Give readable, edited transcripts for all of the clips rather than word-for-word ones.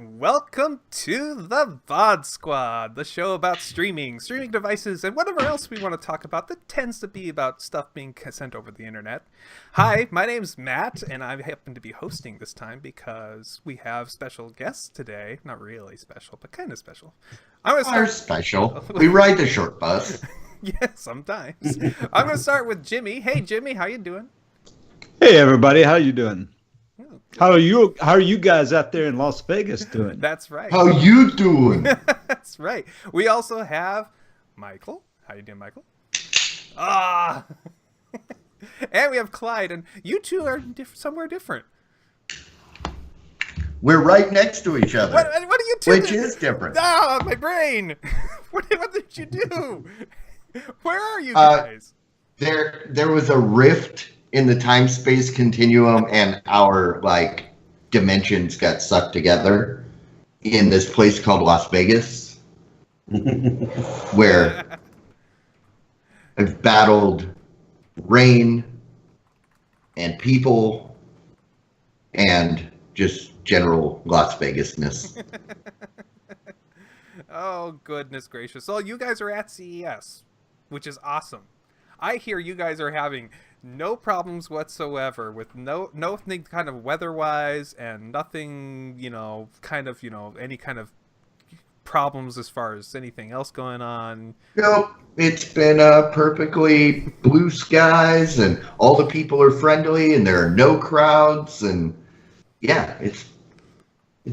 Welcome to the VOD Squad, the show about streaming devices, and whatever else we want to talk about that tends to be about stuff being sent over the internet. Hi, my name's Matt, and I happen to be hosting this time because we have special guests today. Not really special, but kind of special. We're special. We ride the short bus. Yeah, sometimes. I'm going to start with Jimmy. Hey, Jimmy, how you doing? Hey, everybody, how you doing? How are you guys out there in Las Vegas doing? That's right. How you doing? That's right. We also have Michael. How you doing, Michael? Ah. And we have Clyde, and you two are somewhere different. We're right next to each other. What are you two? Which is different. Ah, my brain. What did you do? Where are you guys? There was a rift in the time-space continuum, and our dimensions got sucked together in this place called Las Vegas, where I've battled rain and people and just general Las Vegas-ness. Oh, goodness gracious. So you guys are at CES, which is awesome. I hear you guys are having no problems whatsoever with nothing kind of weather-wise and nothing, any kind of problems as far as anything else going on. Nope. It's been perfectly blue skies, and all the people are friendly, and there are no crowds, and yeah, it's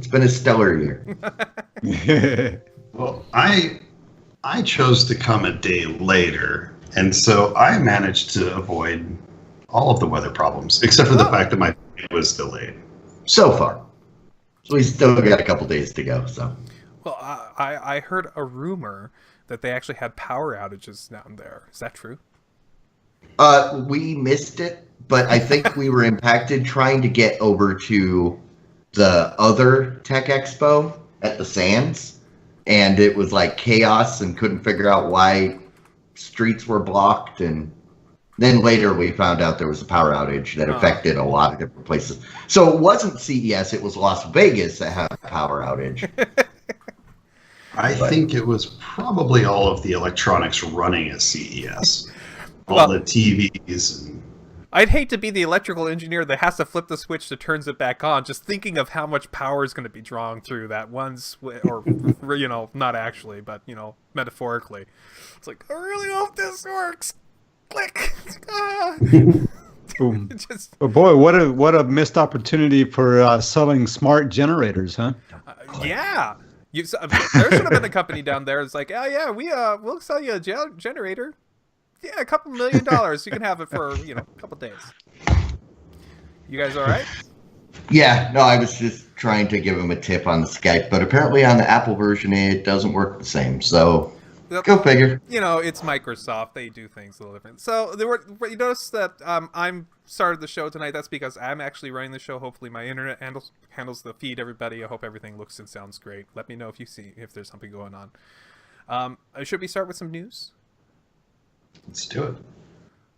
been a stellar year. Well, I chose to come a day later, and so I managed to avoid all of the weather problems, except for the fact that my flight was delayed. So far. So we still got a couple days to go. So. Well, I heard a rumor that they actually had power outages down there. Is that true? We missed it, but I think we were impacted trying to get over to the other Tech Expo at the Sands, and it was like chaos and couldn't figure out why streets were blocked, and then later we found out there was a power outage that affected a lot of different places. So it wasn't CES, it was Las Vegas that had a power outage. I think it was probably all of the electronics running at CES. All the TVs. And I'd hate to be the electrical engineer that has to flip the switch that turns it back on, just thinking of how much power is going to be drawn through that one switch, or, not actually, but, metaphorically. It's like, I really hope this works. Click. Boom. Oh boy, what a missed opportunity for selling smart generators, huh? Yeah. There should have been a company down there that's like, oh yeah, we'll sell you a generator. Yeah, a couple $1 million. You can have it for, a couple days. You guys all right? Yeah, no, I was just trying to give him a tip on the Skype, but apparently on the Apple version it doesn't work the same, so go figure. It's Microsoft. They do things a little different. So you notice that I'm started the show tonight. That's because I'm actually running the show. Hopefully my internet handles the feed, everybody. I hope everything looks and sounds great. Let me know if there's something going on. Should we start with some news? let's do it.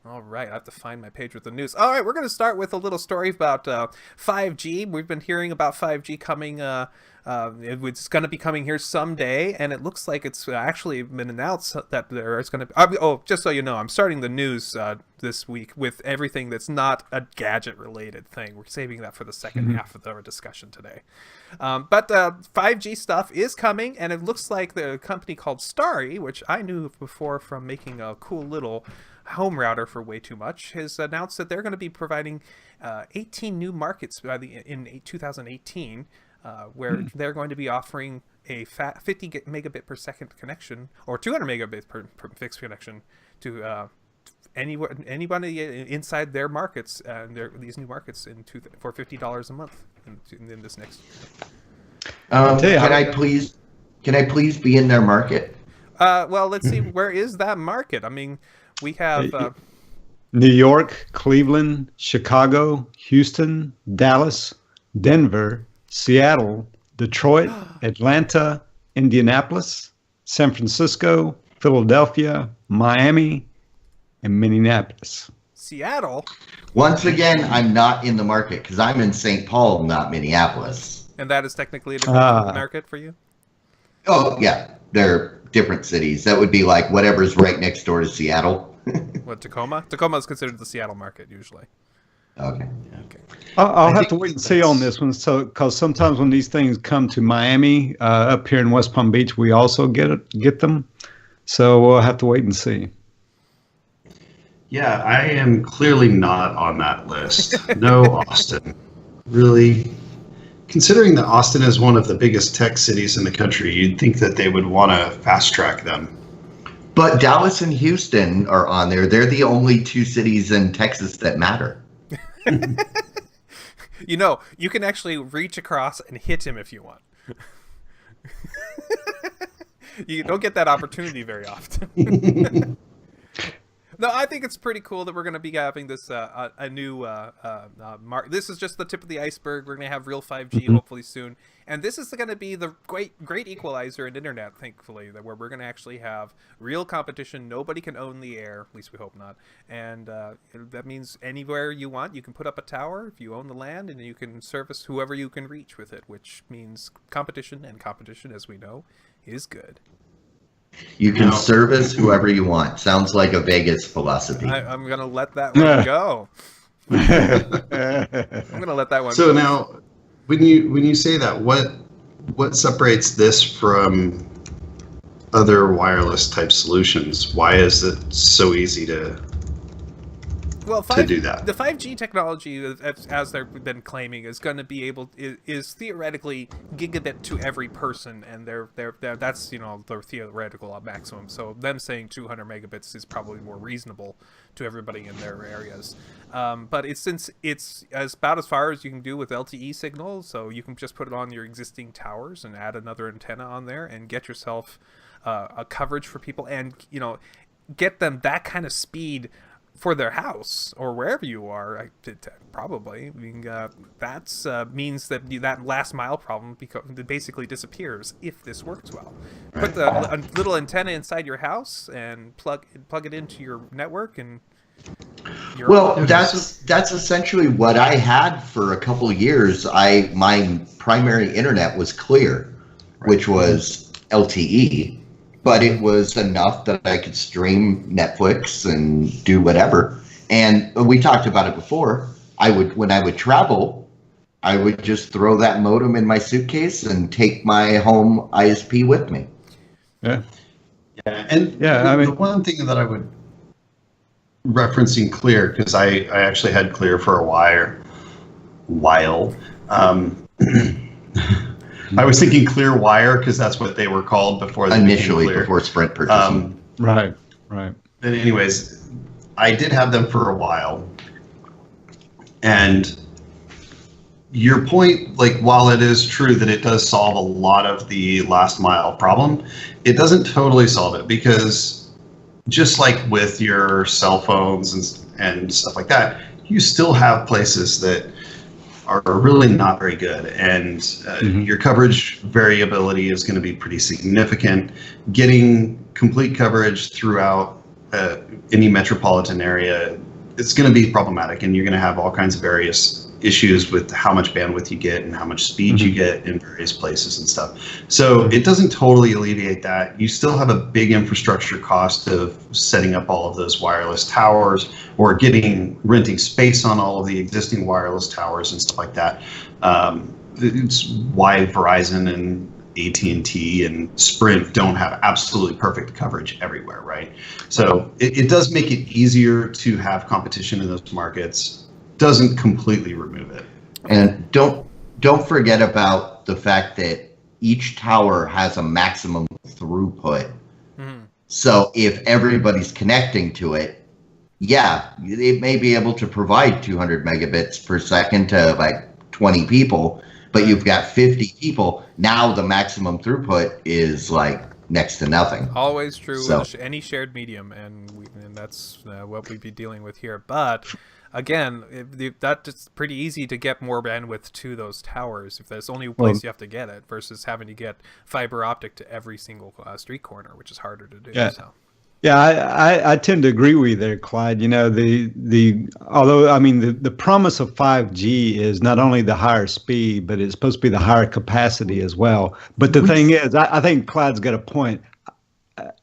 All right, I have to find my page with the news. All right, we're going to start with a little story about 5G. We've been hearing about 5G coming. It's going to be coming here someday, and it looks like it's actually been announced that there is going to be... just so you know, I'm starting the news this week with everything that's not a gadget-related thing. We're saving that for the second half of our discussion today. But 5G stuff is coming, and it looks like the company called Starry, which I knew before from making a cool little home router for way too much, has announced that they're going to be providing 18 new markets in 2018, where they're going to be offering a 50 megabit per second connection, or 200 megabit per fixed connection to anybody inside their markets, these new markets for $50 a month in this next year. tell you how- Can I please be in their market? Well, let's see. Where is that market? I mean, we have. New York, Cleveland, Chicago, Houston, Dallas, Denver, Seattle, Detroit, Atlanta, Indianapolis, San Francisco, Philadelphia, Miami, and Minneapolis. Seattle. Once again, I'm not in the market because I'm in St. Paul, not Minneapolis. And that is technically a different market for you? Oh, yeah. They're different cities. That would be like whatever's right next door to Seattle. What, Tacoma? Tacoma is considered the Seattle market, usually. Okay. Okay. I'll have to wait and see on this one. So, because sometimes when these things come to Miami, up here in West Palm Beach, we also get them. So we'll have to wait and see. Yeah, I am clearly not on that list. No, Austin. Really? Considering that Austin is one of the biggest tech cities in the country, you'd think that they would want to fast track them. But Dallas and Houston are on there. They're the only two cities in Texas that matter. You know, you can actually reach across and hit him if you want. You don't get that opportunity very often. No, I think it's pretty cool that we're going to be having this a new mark. This is just the tip of the iceberg. We're going to have real 5G hopefully soon, and this is going to be the great equalizer in internet. Thankfully, where we're going to actually have real competition. Nobody can own the air. At least we hope not. And that means anywhere you want, you can put up a tower if you own the land, and you can service whoever you can reach with it. Which means competition, and competition, as we know, is good. You can service whoever you want. Sounds like a Vegas philosophy. I'm going to let that one go. I'm going to let that one So go. now, when you say that, what separates this from other wireless type solutions? Why is it so easy to do that? The 5G technology, as they've been claiming, is going to be is theoretically gigabit to every person, and that's their theoretical maximum. So them saying 200 megabits is probably more reasonable to everybody in their areas. But since it's about as far as you can do with LTE signals, so you can just put it on your existing towers and add another antenna on there and get yourself a coverage for people, and get them that kind of speed for their house or wherever you are. Probably. I mean, that means that last mile problem basically disappears if this works well. Put a little antenna inside your house and plug it into your network, and that's essentially what I had for a couple of years. My primary internet was Clear, which was LTE. But it was enough that I could stream Netflix and do whatever. And we talked about it before. When I would travel, I would just throw that modem in my suitcase and take my home ISP with me. Yeah. Yeah, and the one thing that I would referencing Clear, because I actually had Clear for a while. I was thinking Clear Wire because that's what they were called before they initially became Clear. Before Sprint purchased. Right. And anyways, I did have them for a while, and your point, while it is true that it does solve a lot of the last mile problem, it doesn't totally solve it, because just like with your cell phones and stuff like that, you still have places that are really not very good, and your coverage variability is going to be pretty significant. Getting complete coverage throughout any metropolitan area, it's going to be problematic, and you're going to have all kinds of various issues with how much bandwidth you get and how much speed you get in various places and stuff. So it doesn't totally alleviate that. You still have a big infrastructure cost of setting up all of those wireless towers, or renting space on all of the existing wireless towers and stuff like that. It's why Verizon and AT&T and Sprint don't have absolutely perfect coverage everywhere, right? So it does make it easier to have competition in those markets. Doesn't completely remove it. And don't forget about the fact that each tower has a maximum throughput. So if everybody's connecting to it, it may be able to provide 200 megabits per second to 20 people, but you've got 50 people. Now the maximum throughput is like next to nothing. Always true So- with any shared medium, and that's what we'd be dealing with here. But again, that's pretty easy to get more bandwidth to those towers if there's only a place you have to get it, versus having to get fiber optic to every single street corner, which is harder to do. Yeah. So. Yeah, I tend to agree with you there, Clyde. You know, although I mean the promise of 5G is not only the higher speed, but it's supposed to be the higher capacity as well. But the thing is, I think Clyde's got a point.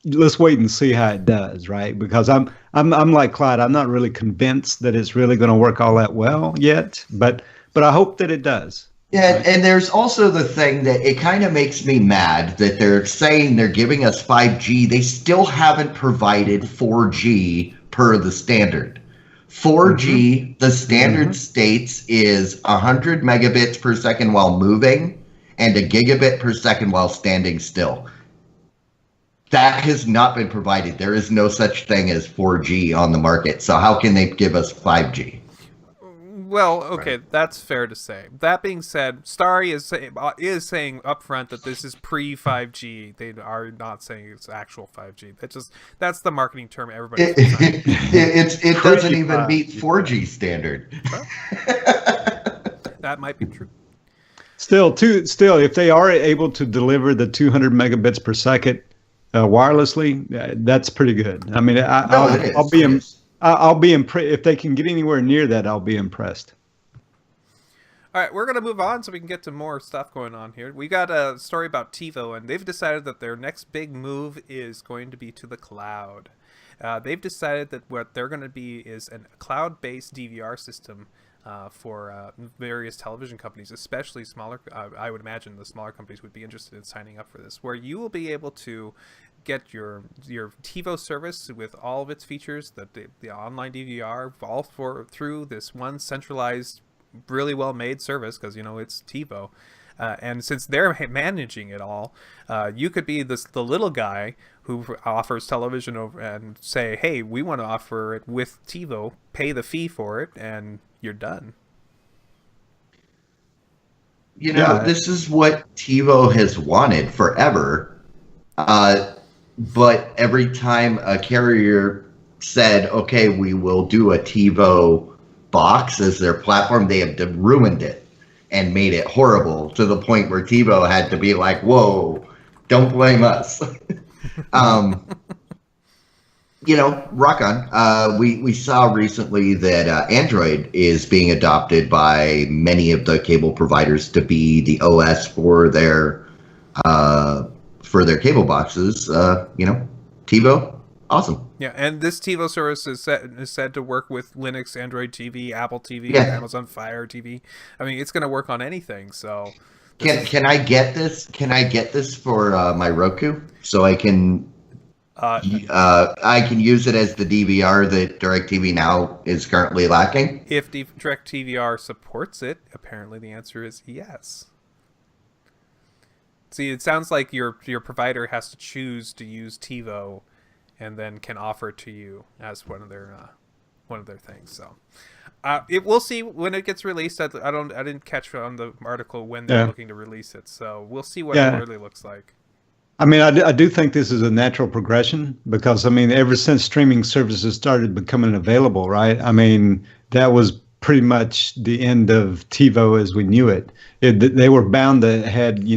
Let's wait and see how it does, right? Because I'm like Clyde. I'm not really convinced that it's really going to work all that well yet. But I hope that it does. Yeah, and there's also the thing that it kind of makes me mad that they're saying they're giving us 5G. They still haven't provided 4G per the standard. 4G, the standard states is 100 megabits per second while moving and a gigabit per second while standing still. That has not been provided. There is no such thing as 4G on the market. So how can they give us 5G? Well, okay, that's fair to say. That being said, Starry is saying up front that this is pre-5G. They are not saying it's actual 5G. That's the marketing term everybody. It doesn't even meet 4G standard. That might be true. Still, if they are able to deliver the 200 megabits per second wirelessly, that's pretty good. I mean, I'll be impressed if they can get anywhere near that. I'll be impressed. All right, we're gonna move on so we can get to more stuff going on here. We got a story about TiVo, and they've decided that their next big move is going to be to the cloud. They've decided that what they're going to be is a cloud-based DVR system for various television companies, especially smaller. I would imagine the smaller companies would be interested in signing up for this, where you will be able to get your TiVo service with all of its features, the online DVR, all through this one centralized, really well made service, because it's TiVo. And since they're managing it all, you could be the little guy who offers television over and say, hey, we want to offer it with TiVo, pay the fee for it, and you're done. This is what TiVo has wanted forever. But every time a carrier said, okay, we will do a TiVo box as their platform, they have ruined it and made it horrible to the point where TiVo had to be like, whoa, don't blame us. Rock on. We saw recently that Android is being adopted by many of the cable providers to be the OS for their cable boxes. TiVo, awesome. Yeah, and this TiVo service is said to work with Linux, Android TV, Apple TV, Amazon Fire TV. I mean, it's going to work on anything. So, can I get this? Can I get this for my Roku so I can use it as the DVR that DirecTV Now is currently lacking? If DirecTVR supports it, apparently the answer is yes. See, it sounds like your provider has to choose to use TiVo, and then can offer it to you as one of their things. So, we'll see when it gets released. I didn't catch on the article when they're looking to release it. So we'll see what it really looks like. I mean, I do think this is a natural progression because, I mean, ever since streaming services started becoming available, right? I mean, that was pretty much the end of TiVo as we knew it. They were bound to head,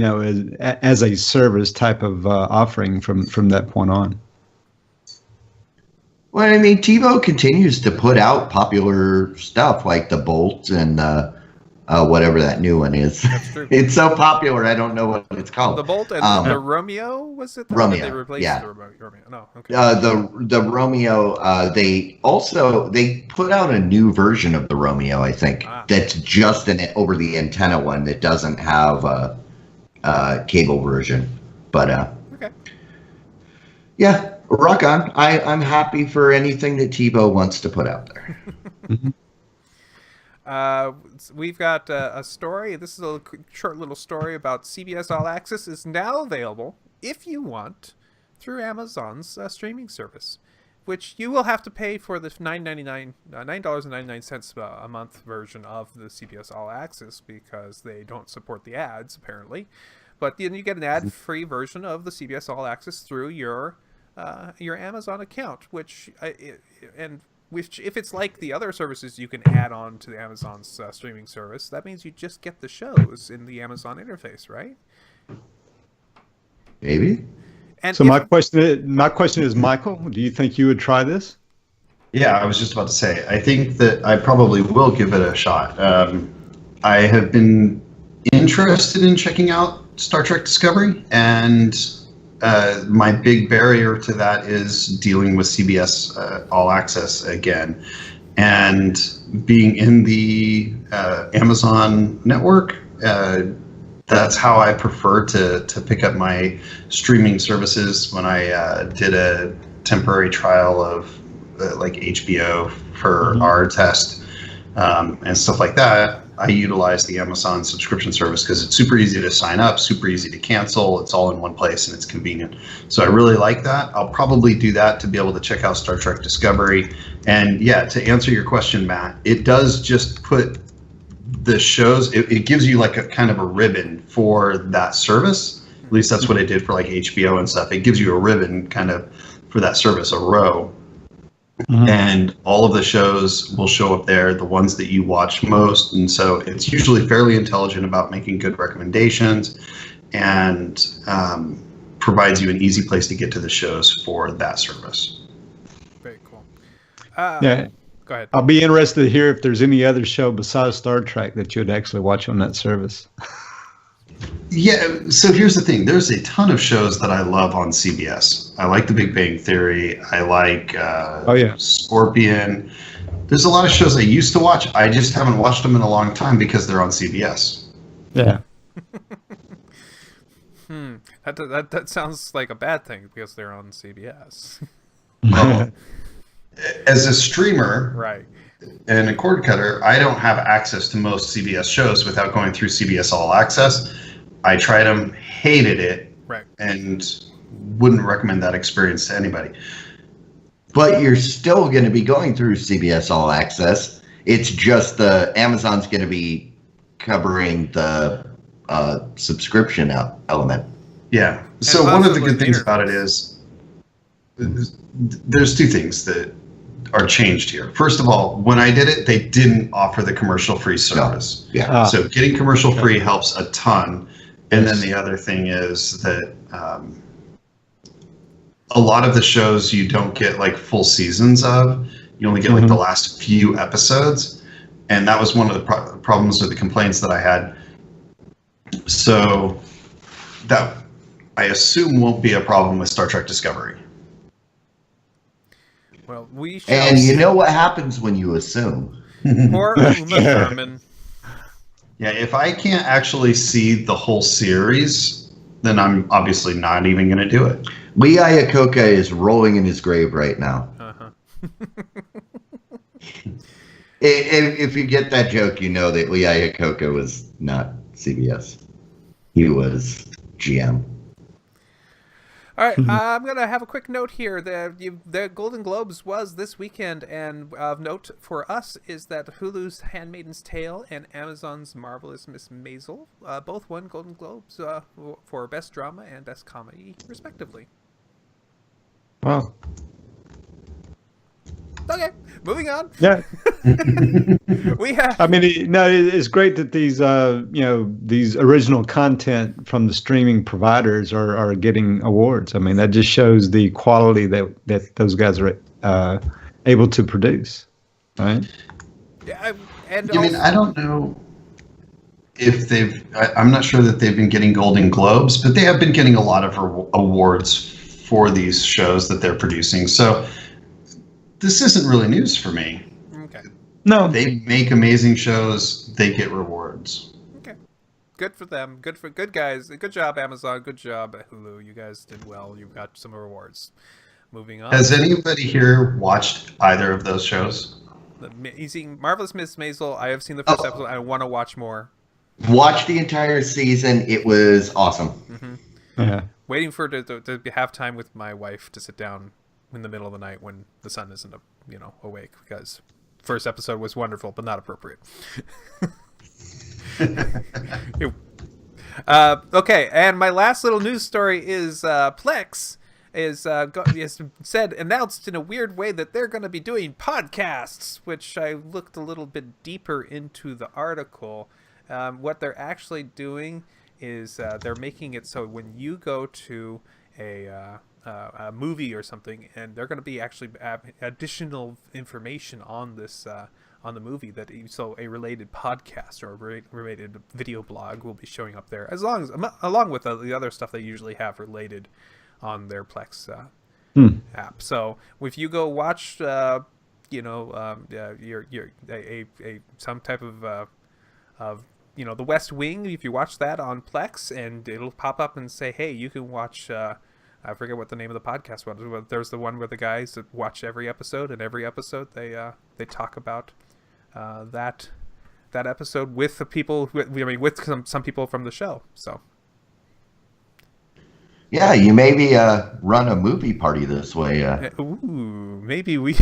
as a service type of offering from that point on. Well, I mean, TiVo continues to put out popular stuff like the Bolt and whatever that new one is. That's true. It's so popular, I don't know what it's called. The Bolt and the Romeo, was it? Romeo, They replaced yeah. the Romeo. No, okay. The Romeo, they put out a new version of the Romeo, I think, that's just an over the antenna one that doesn't have a cable version. But okay. Yeah, rock on. I'm happy for anything that TiVo wants to put out there. We've got a story. This is a short little story about CBS All Access is now available, if you want, through Amazon's streaming service. which you will have to pay for the $9.99 a month version of the CBS All Access because they don't support the ads apparently. But then you get an ad-free version of the CBS All Access through your Amazon account, which if it's like the other services you can add on to the Amazon's streaming service, that means you just get the shows in the Amazon interface, right? Maybe. And So my question is, Michael, do you think you would try this? Yeah, I was just about to say, I think that I probably will give it a shot. I have been interested in checking out Star Trek Discovery, and my big barrier to that is dealing with CBS All Access again. And being in the Amazon network, that's how I prefer to pick up my streaming services. When I did a temporary trial of like HBO for our test and stuff like that, I utilize the Amazon subscription service because it's super easy to sign up, super easy to cancel. It's all in one place and it's convenient. So I really like that. I'll probably do that to be able to check out Star Trek Discovery. And yeah, to answer your question, Matt, it does just put the shows, it gives you like a kind of a ribbon for that service. At least that's what it did for like HBO and stuff. It gives you a ribbon kind of for that service, a row. And all of the shows will show up there, the ones that you watch most. And so it's usually fairly intelligent about making good recommendations and provides you an easy place to get to the shows for that service. very cool. Yeah. Go ahead. I'll be interested to hear if there's any other show besides Star Trek that you'd actually watch on that service. Yeah, so here's the thing. There's a ton of shows that I love on CBS. I like The Big Bang Theory. I like Scorpion. There's a lot of shows I used to watch. I just haven't watched them in a long time because they're on CBS. Yeah. That sounds like a bad thing because they're on CBS. Well, as a streamer Right. and a cord cutter, I don't have access to most CBS shows without going through CBS All Access. I tried them, hated it, Right. and wouldn't recommend that experience to anybody. But you're still going to be going through CBS All Access. It's just the Amazon's going to be covering the subscription element. Yeah. So one of the good things about it is there's two things that are changed here. First of all, when I did it, they didn't offer the commercial-free service. Yeah. So getting commercial-free helps a ton. And then the other thing is that a lot of the shows you don't get like full seasons of. You only get like the last few episodes. And that was one of the problems or the complaints that I had. So that I assume won't be a problem with Star Trek Discovery. Well, we shall And you see. know what happens when you assume. Poor Uma Thurman. Yeah, if I can't actually see the whole series, then I'm obviously not even going to do it. Lee Iacocca is rolling in his grave right now. Uh-huh. If you get that joke, you know that Lee Iacocca was not CBS. He was GM. All right, I'm going to have a quick note here. The Golden Globes was this weekend, and of note for us is that Hulu's Handmaid's Tale and Amazon's Marvelous Miss Maisel both won Golden Globes for Best Drama and Best Comedy, respectively. Wow. Okay, moving on. Yeah. We have... I mean, it's great that these, these original content from the streaming providers are getting awards. I mean, that just shows the quality that those guys are able to produce, right? Yeah, and I mean, I don't know if I'm not sure that they've been getting Golden Globes, but they have been getting a lot of awards for these shows that they're producing. So this isn't really news for me. Okay. No. They make amazing shows. They get rewards. Okay. Good for them. Good guys. Good job, Amazon. Good job, Hulu. You guys did well. You got some rewards. Moving on. Has anybody here watched either of those shows? Marvelous Miss Maisel. I have seen the first episode. I want to watch more. Watch the entire season. It was awesome. Mm-hmm. Yeah. Waiting for to have time with my wife to sit down in the middle of the night when the sun isn't awake, because first episode was wonderful but not appropriate. Okay, and my last little news story is Plex is announced in a weird way that they're going to be doing podcasts, which I looked a little bit deeper into the article. What they're actually doing is they're making it so when you go to a movie or something, and they're going to be actually additional information on this on the movie, so a related podcast or a related video blog will be showing up there, along with the other stuff they usually have related on their Plex app. So if you go watch some type of The West Wing, if you watch that on Plex, and it'll pop up and say, hey, you can watch I forget what the name of the podcast was, but there's the one where the guys watch every episode, and every episode they talk about that episode with the people, with some people from the show. So yeah, you maybe run a movie party this way. Ooh, maybe we.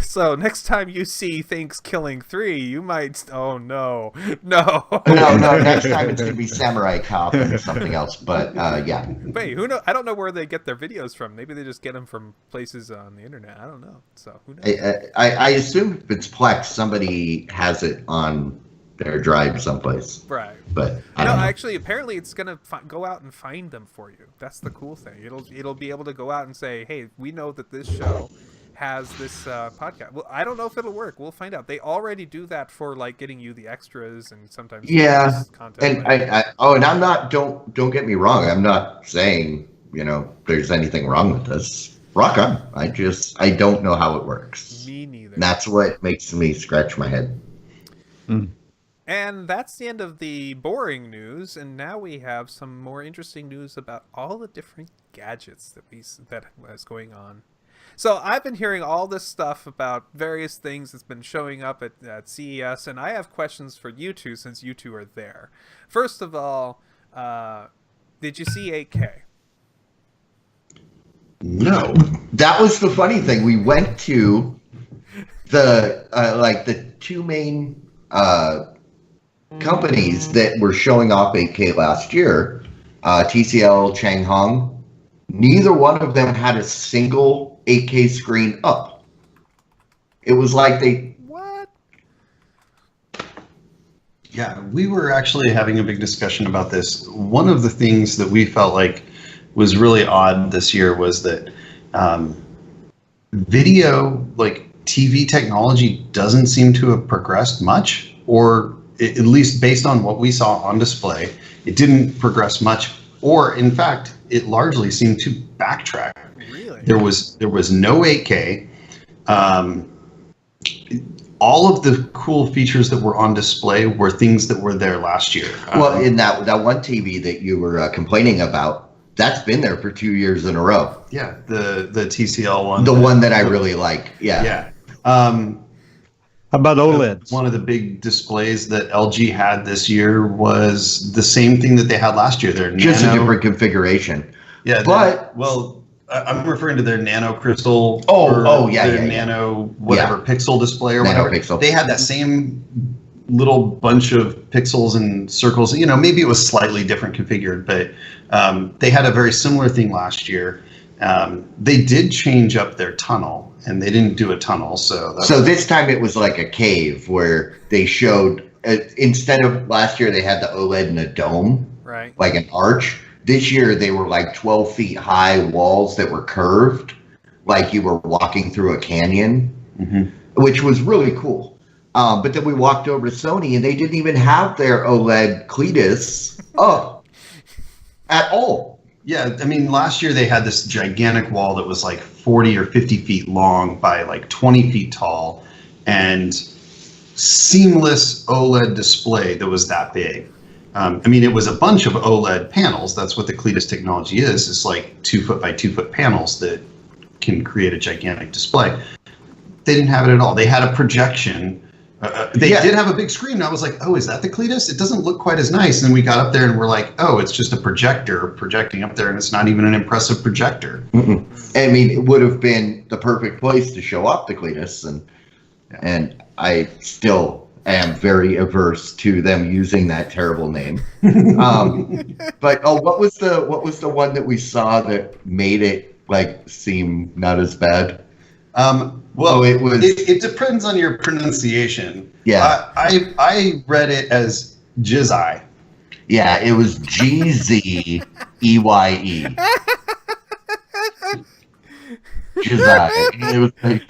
So next time you see Things Killing 3, you might. Oh no. No. Next time it's gonna be Samurai Cop and something else. But yeah. Wait, who knows? I don't know where they get their videos from. Maybe they just get them from places on the internet. I don't know. So who knows? I assume if it's Plex, somebody has it on their drive someplace. Right. But I don't know. Actually, apparently it's gonna go out and find them for you. That's the cool thing. It'll be able to go out and say, hey, we know that this show has this podcast. Well, I don't know if it'll work. We'll find out. They already do that for like getting you the extras and sometimes content. And and I'm not. Don't get me wrong. I'm not saying there's anything wrong with this. Rock on. I don't know how it works. Me neither. And that's what makes me scratch my head. And that's the end of the boring news, and now we have some more interesting news about all the different gadgets that was going on. So I've been hearing all this stuff about various things that's been showing up at CES, and I have questions for you two since you two are there. First of all, did you see 8K? No. That was the funny thing. We went to the two main companies that were showing off 8K last year, TCL, Changhong. Neither one of them had a single 8K screen up. It was like What? Yeah, we were actually having a big discussion about this. One of the things that we felt like was really odd this year was that video, like TV technology, doesn't seem to have progressed much, or at least based on what we saw on display, it didn't progress much, or in fact, it largely seemed to backtrack. Really? There was no 8K. All of the cool features that were on display were things that were there last year. Well, in that one TV that you were complaining about, that's been there for 2 years in a row. Yeah, the TCL one. The one that I really like. Yeah. Yeah. How about OLEDs? One of the big displays that LG had this year was the same thing that they had last year. Their just a different configuration. Yeah, but I'm referring to their Nano Crystal. Nano whatever pixel display or Nano whatever. Pixel. They had that same little bunch of pixels and circles. Maybe it was slightly different configured, but they had a very similar thing last year. They did change up their tunnel, and they didn't do a tunnel. So this time it was like a cave where they showed, instead of last year they had the OLED in a dome, right, like an arch. This year they were like 12 feet high walls that were curved, like you were walking through a canyon, which was really cool. But then we walked over to Sony, and they didn't even have their OLED Cletus up at all. Yeah, I mean, last year they had this gigantic wall that was like 40 or 50 feet long by like 20 feet tall, and seamless OLED display that was that big. I mean, it was a bunch of OLED panels. That's what the Cletus technology is. It's like 2 foot by 2 foot panels that can create a gigantic display. They didn't have it at all. They had a projection They Yeah. did have a big screen. And I was like, oh, is that the Cletus? It doesn't look quite as nice. And then we got up there and we're like, oh, it's just a projector projecting up there, and it's not even an impressive projector. Mm-mm. I mean, it would have been the perfect place to show up the Cletus, and I still am very averse to them using that terrible name. But what was the one that we saw that made it like seem not as bad? Well, it was. It depends on your pronunciation. Yeah. I read it as Jizai. Yeah, it was GZEYE. Jizai. It was like,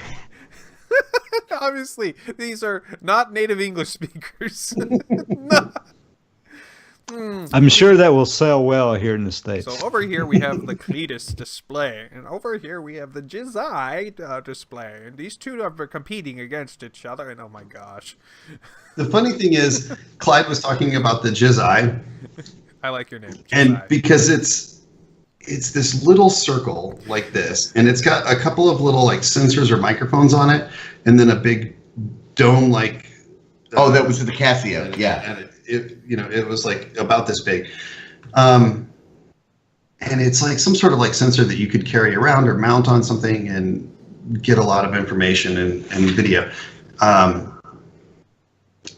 Obviously, these are not native English speakers. No. I'm sure that will sell well here in the States. So over here we have the Cletus display, and over here we have the Jizai display, and these two are competing against each other. And oh my gosh, The funny thing is, Clyde was talking about the Jizai, I like your name. and Jizai. because it's this little circle like this, and it's got a couple of little like sensors or microphones on it, and then a big dome like. oh, that was the Casio. Yeah. And it was like about this big. And it's like some sort of like sensor that you could carry around or mount on something and get a lot of information and video.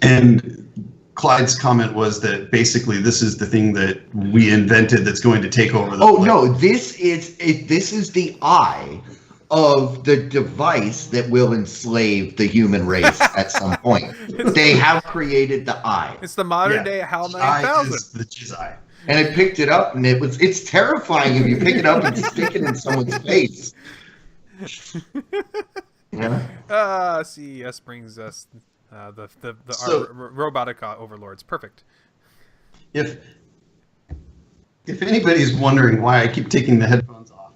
And Clyde's comment was that basically this is the thing that we invented that's going to take over the Oh place. no, this is the eye of the device that will enslave the human race at some point. They have created the eye. It's the modern Yeah. day HAL Jizai 9000. is the Jizai. And I picked it up and it's terrifying if you pick it up and stick it in someone's face. Yeah. CES brings us So- our robotic overlords. Perfect. If anybody's wondering why I keep taking the headphones off,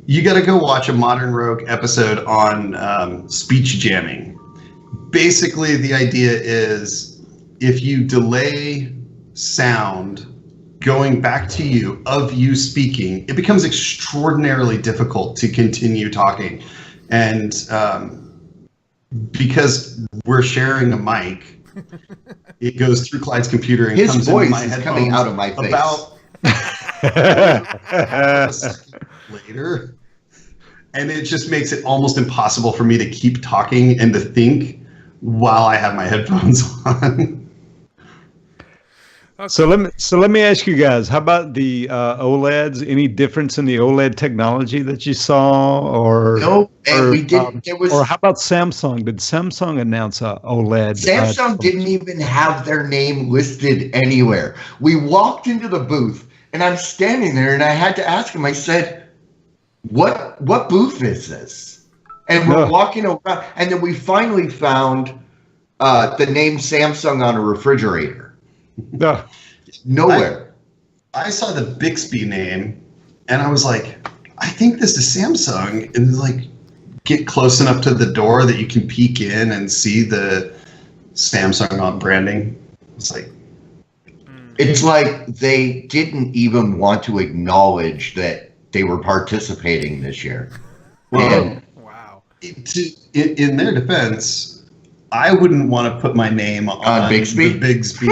you got to go watch a Modern Rogue episode on speech jamming. Basically, the idea is if you delay sound going back to you of you speaking, it becomes extraordinarily difficult to continue talking. And because we're sharing a mic, it goes through Clyde's computer and His comes voice into my is headphones coming out of my face. about a second later, and it just makes it almost impossible for me to keep talking and to think while I have my headphones on. So let me ask you guys, how about the OLEDs? Any difference in the OLED technology that you saw, or No, and or, we did. There was or how about Samsung? Did Samsung announce a OLED? Samsung didn't even have their name listed anywhere. We walked into the booth, and I'm standing there, and I had to ask him. I said, "What booth is this?" And we're No. walking around, and then we finally found the name Samsung on a refrigerator. No. Nowhere. I saw the Bixby name, and I was like, I think this is Samsung, and like get close enough to the door that you can peek in and see the Samsung on branding. It's like, It's like they didn't even want to acknowledge that they were participating this year. well, And Wow. in their defense, I wouldn't want to put my name on Bixby? the Bixby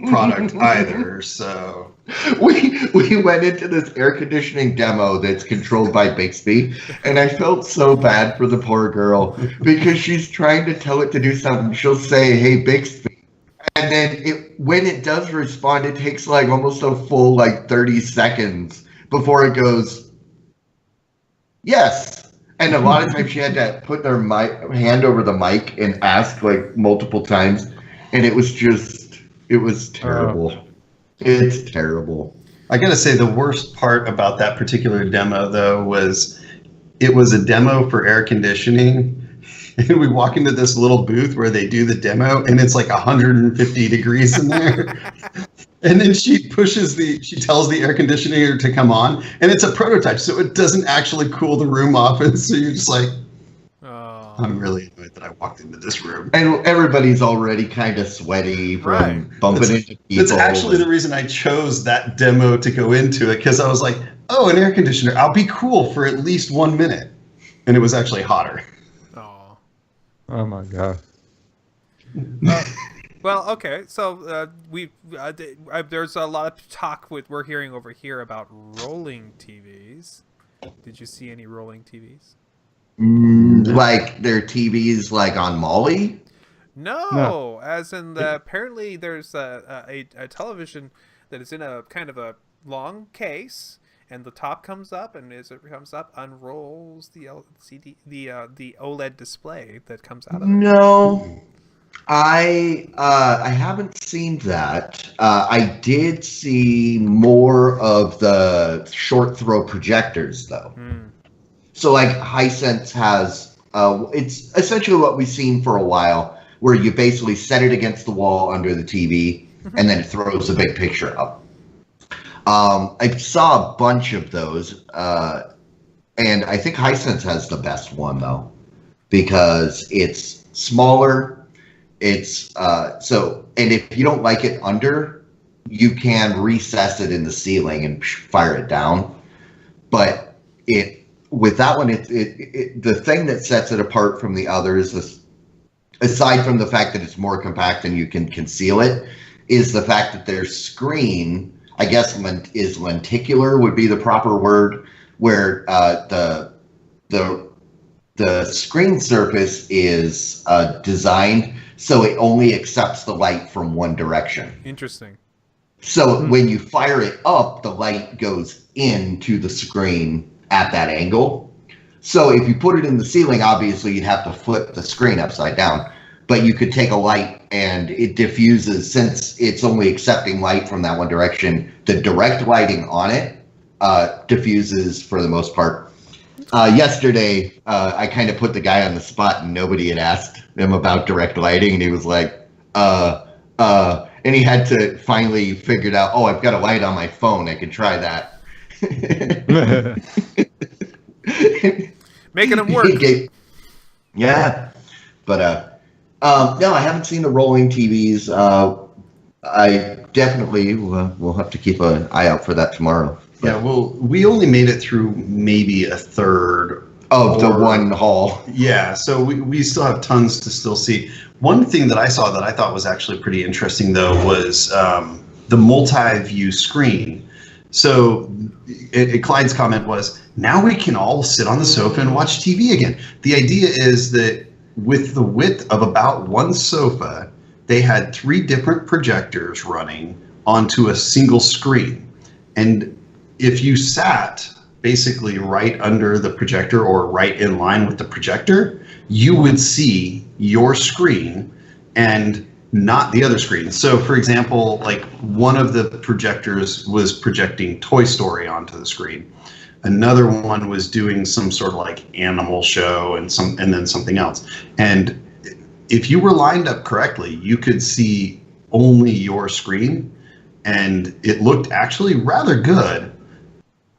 product either. So we went into this air conditioning demo that's controlled by Bixby, and I felt so bad for the poor girl because she's trying to tell it to do something. She'll say, "Hey, Bixby," and then when it does respond, it takes like almost a full like 30 seconds before it goes, "Yes." And a lot of times she had to put their hand over the mic and ask like multiple times, and it was terrible. It's terrible. I gotta say, the worst part about that particular demo, though, was it was a demo for air conditioning. And we walk into this little booth where they do the demo, and it's like 150 degrees in there. And then she tells the air conditioner to come on, and it's a prototype, so it doesn't actually cool the room off. And so you're just like, Oh. I'm really annoyed that I walked into this room. And everybody's already kind of sweaty from Right. bumping into people. That's actually the reason I chose that demo to go into it, because I was like, oh, an air conditioner. I'll be cool for at least 1 minute. And it was actually hotter. Oh. Oh my god. Well, okay. So there's a lot of talk we're hearing over here about rolling TVs. Did you see any rolling TVs? Like their TVs, like on Molly. No, as in apparently there's a television that is in a kind of a long case, and the top comes up, and as it comes up, unrolls the the OLED display that comes out of it. No, I haven't seen that. I did see more of the short throw projectors though. So like Hisense has, it's essentially what we've seen for a while, where you basically set it against the wall under the TV, and then it throws a big picture up. I saw a bunch of those, and I think Hisense has the best one though, because it's smaller. It's and if you don't like it under, you can recess it in the ceiling and fire it down. But with that one, the thing that sets it apart from the others, aside from the fact that it's more compact and you can conceal it, is the fact that their screen, I guess, is lenticular would be the proper word, where the screen surface is designed so it only accepts the light from one direction. Interesting. So when you fire it up, the light goes into the screen at that angle. So if you put it in the ceiling, obviously you'd have to flip the screen upside down. But you could take a light and it diffuses, since it's only accepting light from that one direction. The direct lighting on it diffuses for the most part. Yesterday, I kind of put the guy on the spot, and nobody had asked him about direct lighting, and he was like, and he had to finally figure it out. Oh, I've got a light on my phone. I could try that. Making them work. Yeah, but no, I haven't seen the rolling TVs. I definitely will have to keep an eye out for that tomorrow. Yeah, well, we only made it through maybe a third of the one hall. Yeah, so we still have tons to still see. One thing that I saw that I thought was actually pretty interesting, though, was the multi-view screen. So Clyde's comment was, now we can all sit on the sofa and watch TV again. The idea is that with the width of about one sofa, they had 3 different projectors running onto a single screen. And if you sat basically right under the projector or right in line with the projector, you would see your screen and not the other screen. So for example, like one of the projectors was projecting Toy Story onto the screen. Another one was doing some sort of like animal show and then something else. And if you were lined up correctly, you could see only your screen, and it looked actually rather good.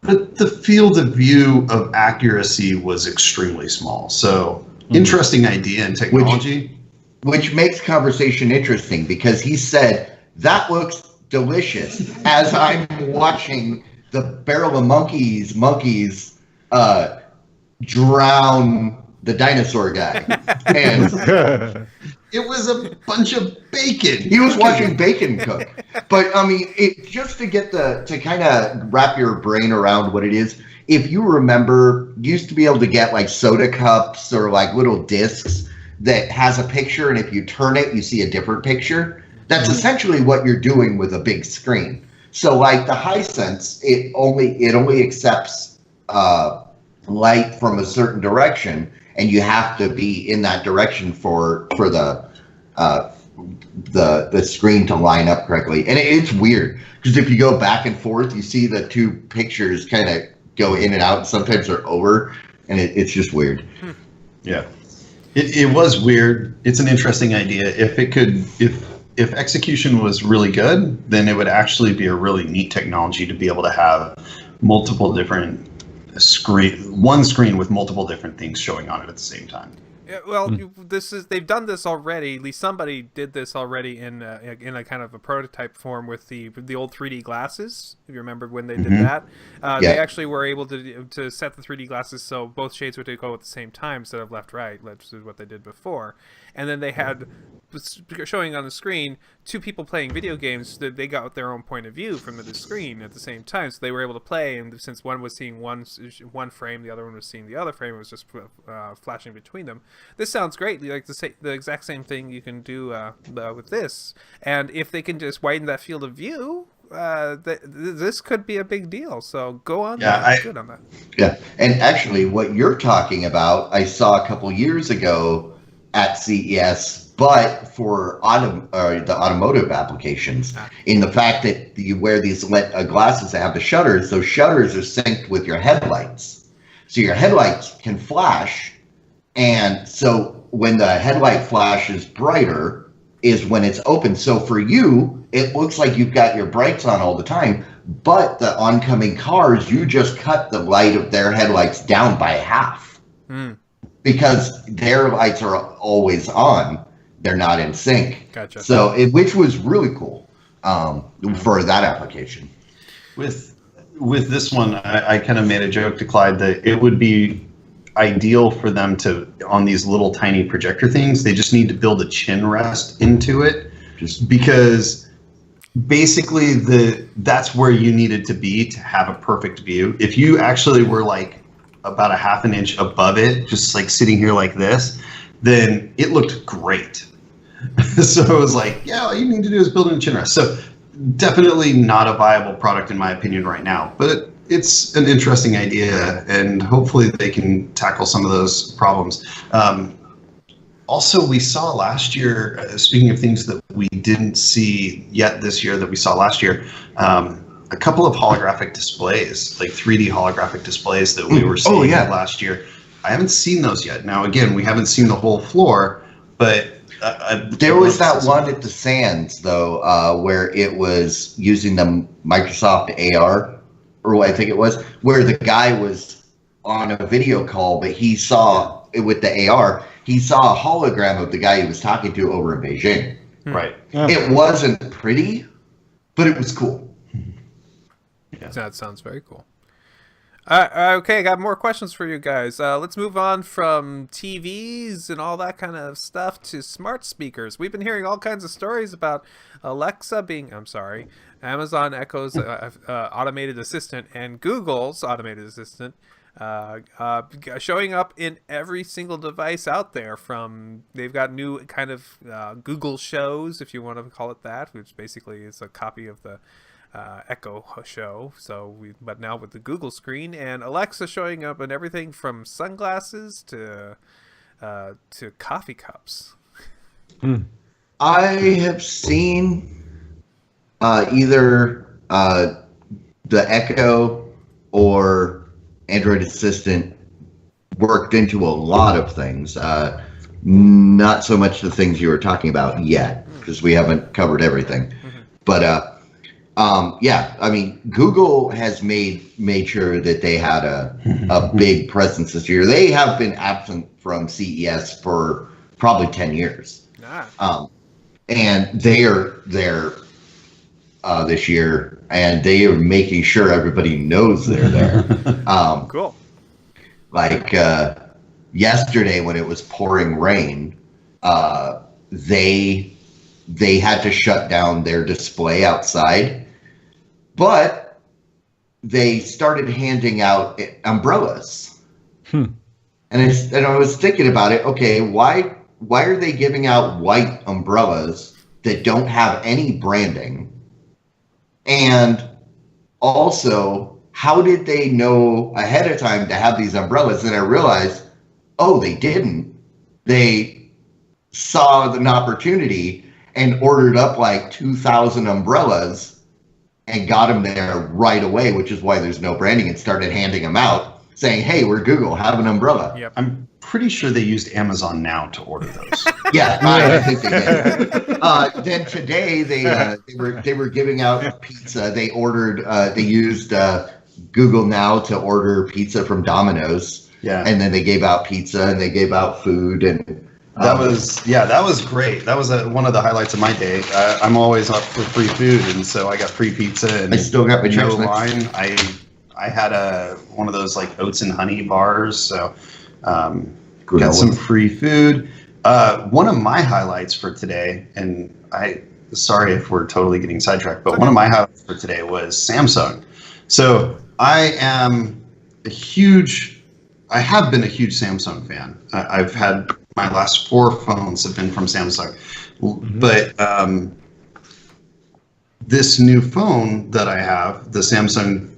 But the field of view of accuracy was extremely small. So interesting idea and technology. Which makes conversation interesting, because he said, that looks delicious, as I'm watching the Barrel of Monkeys drown the dinosaur guy. And it was a bunch of bacon. He was watching bacon cook. But I mean, just to get to kind of wrap your brain around what it is, if you remember, you used to be able to get like soda cups or like little discs that has a picture, and if you turn it, you see a different picture. That's essentially what you're doing with a big screen. So like the Hisense, it only accepts light from a certain direction, and you have to be in that direction for the screen to line up correctly. And it's weird, because if you go back and forth, you see the 2 pictures kind of go in and out. Sometimes they're over, and it's just weird. Yeah, it was weird. It's an interesting idea. If execution was really good, then it would actually be a really neat technology to be able to have multiple different one screen with multiple different things showing on it at the same time. Yeah, well, they've done this already. At least somebody did this already in a kind of a prototype form with the old 3D glasses. If you remember when they did that, they actually were able to set the 3D glasses so both shades would go at the same time instead of left right, which is what they did before. And then they had showing on the screen two people playing video games that they got their own point of view from the screen at the same time, so they were able to play. And since one was seeing one frame, the other one was seeing the other frame. It was just flashing between them. This sounds great. Like the exact same thing you can do with this. And if they can just widen that field of view, this could be a big deal. So go on. Good on that. Yeah, and actually, what you're talking about, I saw a couple years ago at CES, but for the automotive applications, in the fact that you wear these glasses that have the shutters, those shutters are synced with your headlights. So your headlights can flash, and so when the headlight flash is brighter is when it's open. So for you, it looks like you've got your brights on all the time, but the oncoming cars, you just cut the light of their headlights down by half. Because their lights are always on, they're not in sync. Gotcha. So, which was really cool for that application. With this one, I kind of made a joke to Clyde that it would be ideal for them to, on these little tiny projector things, they just need to build a chin rest into it, just because basically that's where you needed to be to have a perfect view. If you actually were like about a half an inch above it, just like sitting here like this, then it looked great. So it was like, yeah, all you need to do is build in a chin rest. So definitely not a viable product in my opinion right now, but it's an interesting idea, and hopefully they can tackle some of those problems. Also, we saw last year, speaking of things that we didn't see yet this year that we saw last year, a couple of holographic displays, like 3D holographic displays that we were seeing last year. I haven't seen those yet. Now, again, we haven't seen the whole floor, but there was that one at the Sands, though, where it was using the Microsoft AR, or what I think it was, where the guy was on a video call, but he saw it with the AR. He saw a hologram of the guy he was talking to over in Beijing. Right. It wasn't pretty, but it was cool. Yeah. That sounds very cool. Okay, I got more questions for you guys. Let's move on from TVs and all that kind of stuff to smart speakers. We've been hearing all kinds of stories about Amazon Echo's automated assistant and Google's automated assistant showing up in every single device out there. They've got new kind of Google shows, if you want to call it that, which basically is a copy of the Echo show. But now with the Google screen, and Alexa showing up in everything from sunglasses to coffee cups. I have seen either the Echo or Android Assistant worked into a lot of things. Not so much the things you were talking about yet, because we haven't covered everything. But I mean, Google has made sure that they had a big presence this year. They have been absent from CES for probably 10 years. And they are there this year, and they are making sure everybody knows they're there. Cool. Like yesterday when it was pouring rain, they had to shut down their display outside, but they started handing out umbrellas. And I was thinking about it. Okay, why are they giving out white umbrellas that don't have any branding? And also, how did they know ahead of time to have these umbrellas? And I realized, they didn't. They saw an opportunity and ordered up like 2,000 umbrellas and got them there right away, which is why there's no branding, and started handing them out saying, hey, we're Google, have an umbrella. Yep. I'm pretty sure they used Amazon Now to order those. Yeah, I think they did. Then today they were giving out pizza. They used Google Now to order pizza from Domino's. Yeah. And then they gave out pizza and they gave out food, and That was great. That was one of the highlights of my day. I'm always up for free food, and so I got free pizza and I still got my no checks. line. I had one of those like oats and honey bars, so got some free food. One of my highlights for today, and sorry if we're totally getting sidetracked, but one of my highlights for today was Samsung. So I have been a huge Samsung fan. I've had my last 4 phones have been from Samsung, but this new phone that I have, the Samsung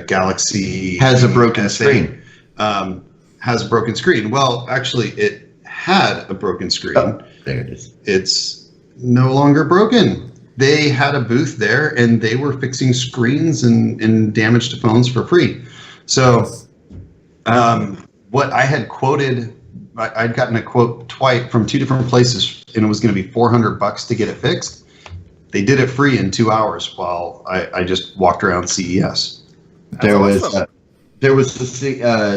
Galaxy, has a broken screen. Has a broken screen. Well, actually, it had a broken screen. Oh, there it is. It's no longer broken. They had a booth there, and they were fixing screens and damage to phones for free. So, what I had quoted, I'd gotten a quote twice from 2 different places, and it was going to be $400 to get it fixed. They did it free in 2 hours while I just walked around CES. There was a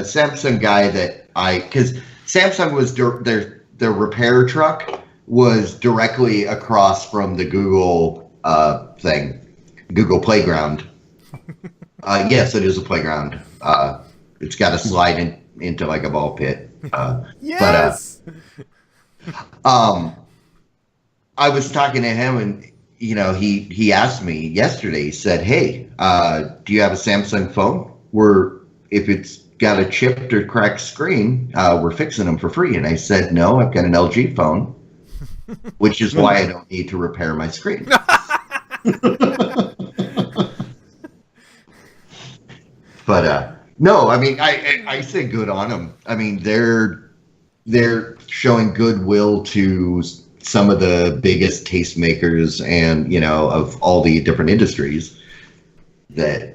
Samsung guy because Samsung was their repair truck was directly across from the Google Google Playground. Yes, it is a playground. It's got a slide into like a ball pit. Yes. But I was talking to him, and he asked me yesterday. He said, "Hey, do you have a Samsung phone? If it's got a chipped or cracked screen, we're fixing them for free." And I said, "No, I've got an LG phone, which is why I don't need to repair my screen." But no, I mean, I say good on them. I mean, they're showing goodwill to some of the biggest tastemakers and of all the different industries, that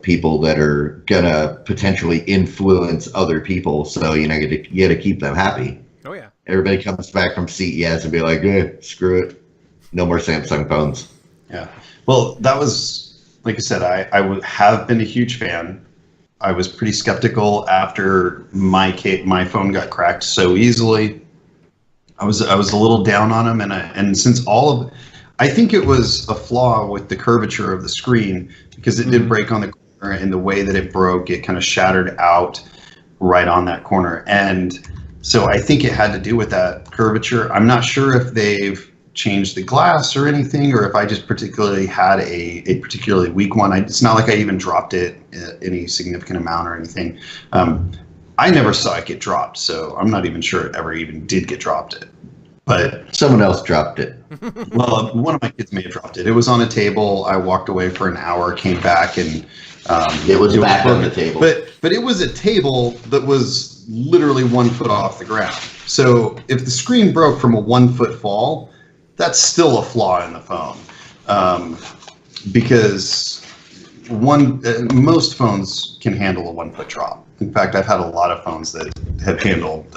people that are gonna potentially influence other people. So you gotta keep them happy. Oh yeah. Everybody comes back from CES and be like, screw it, no more Samsung phones. Yeah. Well, that was, like I said, I have been a huge fan. I was pretty skeptical after my phone got cracked so easily. I was a little down on them, and since I think it was a flaw with the curvature of the screen, because it did break on the corner, and the way that it broke, it kind of shattered out right on that corner. And so I think it had to do with that curvature. I'm not sure if they've changed the glass or anything, or if I just particularly had a particularly weak one. It's not like I even dropped it any significant amount or anything. I never saw it get dropped, so I'm not even sure it ever even did get dropped. But someone else dropped it. Well, one of my kids may have dropped it. It was on a table. I walked away for an hour, came back, and it was back on the table. But it was a table that was literally 1 foot off the ground. So if the screen broke from a 1 foot fall, that's still a flaw in the phone, because most phones can handle a 1 foot drop. In fact, I've had a lot of phones that have handled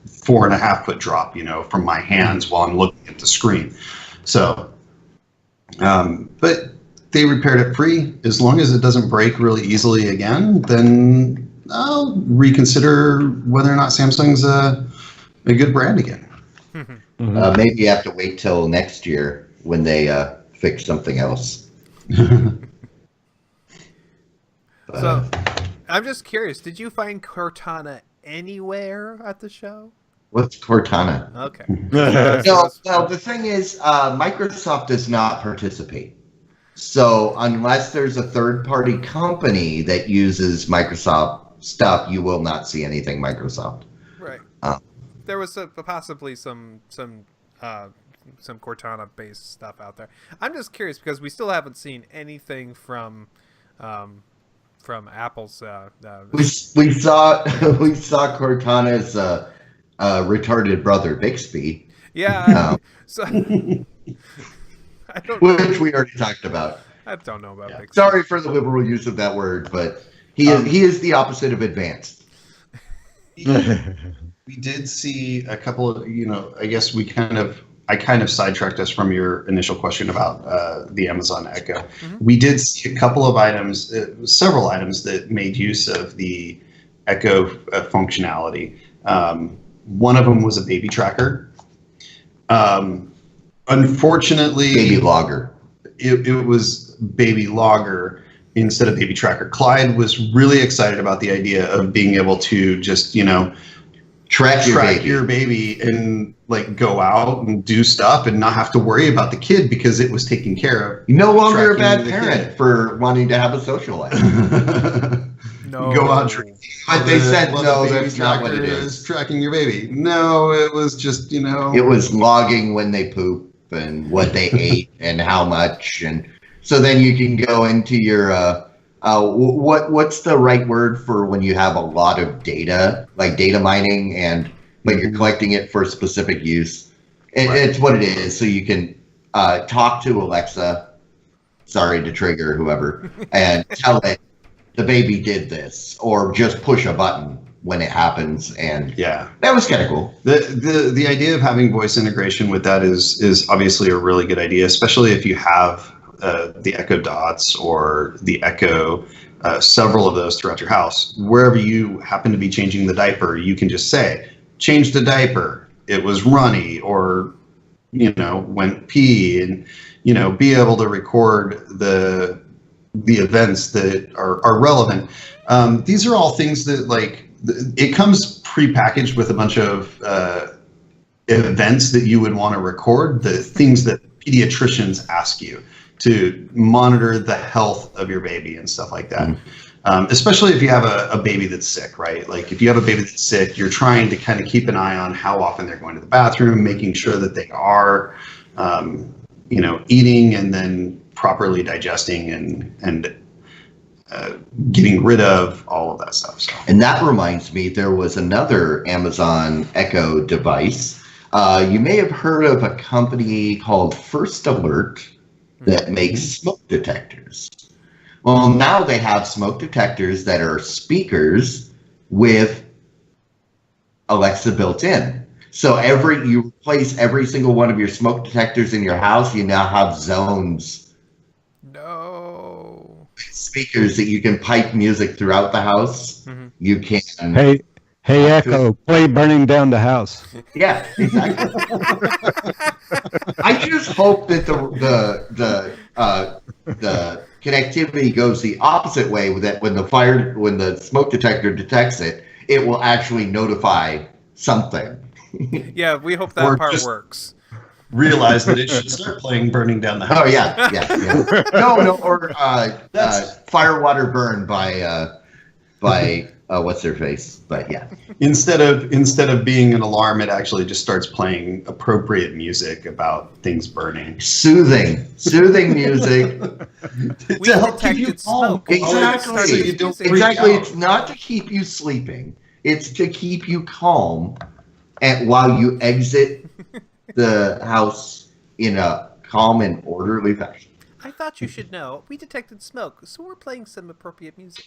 4.5 foot drop, from my hands while I'm looking at the screen. So, but they repaired it free. As long as it doesn't break really easily again, then I'll reconsider whether or not Samsung's a good brand again. Maybe you have to wait till next year when they fix something else. So, I'm just curious. Did you find Cortana anywhere at the show? What's Cortana? Okay. No, well, the thing is, Microsoft does not participate. So unless there's a third-party company that uses Microsoft stuff, you will not see anything Microsoft. Right. There was possibly some Cortana-based stuff out there. I'm just curious because we still haven't seen anything from Apple's. We saw Cortana's retarded brother Bixby. Yeah. So I don't know. Which we already talked about. I don't know about Bixby. Sorry for the liberal use of that word, but he is the opposite of advanced. We did see a couple of, I guess I kind of sidetracked us from your initial question about the Amazon Echo. Mm-hmm. We did see a couple of items, several items that made use of the Echo functionality. One of them was a baby tracker. Unfortunately, Baby logger. It was baby logger instead of baby tracker. Clyde was really excited about the idea of being able to just, Track your baby and like go out and do stuff and not have to worry about the kid because it was taken care of. You're no longer a Tracking bad the parent kid. for wanting to have a social life. No. Go out drinking. But they said, Well, no, the baby that's not what it tracker is. tracking your baby. No, it was just, It was logging when they poop and what they ate and how much, and so then you can go into your what's the right word for when you have a lot of data, like data mining, but you're collecting it for specific use. It's what it is. So you can talk to Alexa. Sorry to trigger whoever, and tell it the baby did this, or just push a button when it happens, and yeah. that was kind of cool. The idea of having voice integration with that is obviously a really good idea, especially if you have the Echo Dots or the Echo, several of those throughout your house. Wherever you happen to be changing the diaper, you can just say, change the diaper. It was runny, or went pee, and be able to record the events that are relevant. These are all things that it comes pre-packaged with a bunch of events that you would want to record, the things that pediatricians ask you to monitor the health of your baby and stuff like that. Especially if you have a baby that's sick, right? Like if you have a baby that's sick, you're trying to kind of keep an eye on how often they're going to the bathroom, making sure that they are, eating and then properly digesting and getting rid of all of that stuff. So. And that reminds me, there was another Amazon Echo device. You may have heard of a company called First Alert that makes smoke detectors. Well, now they have smoke detectors that are speakers with Alexa built in. So you replace every single one of your smoke detectors in your house, you now have zones. No. Speakers that you can pipe music throughout the house. You can. Hey, Echo, play "Burning Down the House." Yeah, exactly. I just hope that the connectivity goes the opposite way. That when the smoke detector detects it, it will actually notify something. Yeah, we hope that Or part just- works. Realize that it should start playing Burning Down the House. Oh yeah. No, or Firewater Burn by what's their face? But yeah. Instead of being an alarm, it actually just starts playing appropriate music about things burning. Soothing music. We To help keep you detected calm. smoke. Exactly. So you don't freak Exactly. out. It's not to keep you sleeping. It's to keep you calm, and while you exit the house in a calm and orderly fashion. I thought you should know. We detected smoke, so we're playing some appropriate music.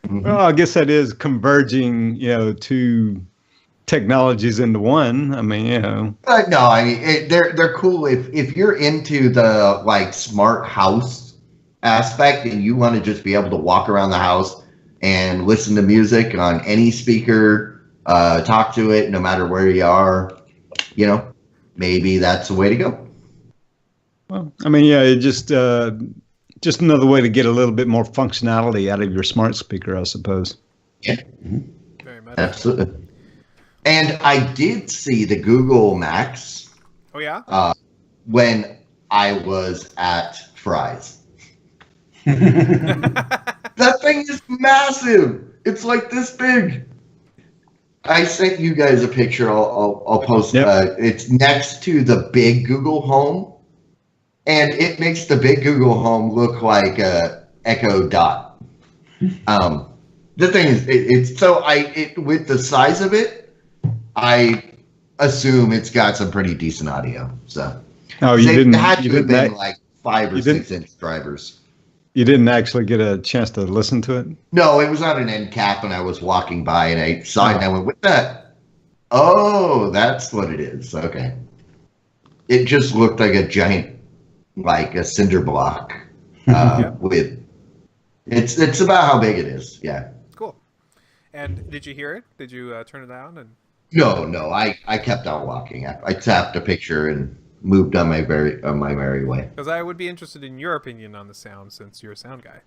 Well, I guess that is converging, two technologies into one. I mean, But no, I mean they're cool if you're into the smart house aspect and you want to just be able to walk around the house and listen to music on any speaker, talk to it no matter where you are, maybe that's the way to go. well, I mean, yeah, it just another way to get a little bit more functionality out of your smart speaker, I suppose. Yeah, Very much. absolutely. And I did see the Google Max Oh yeah. when I was at Fry's. That thing is massive. It's like this big. I sent you guys a picture. I'll post. Yep. It's next to the big Google Home, and it makes the big Google Home look like a Echo Dot. The thing is, it's so with the size of it, I assume it's got some pretty decent audio. So Oh, they had you to have didn't, been like 5 or you didn't- 6 inch drivers. you didn't actually get a chance to listen to it? No, it was on an end cap, and I was walking by, and I saw it, and I went, "What that? Oh, that's what it is." Okay. It just looked like a giant, like a cinder block with It's about how big it is. Yeah. Cool. And did you hear it? Did you turn it on? And No. I kept on walking. I tapped a picture and moved on my merry way. because I would be interested in your opinion on the sound, since you're a sound guy.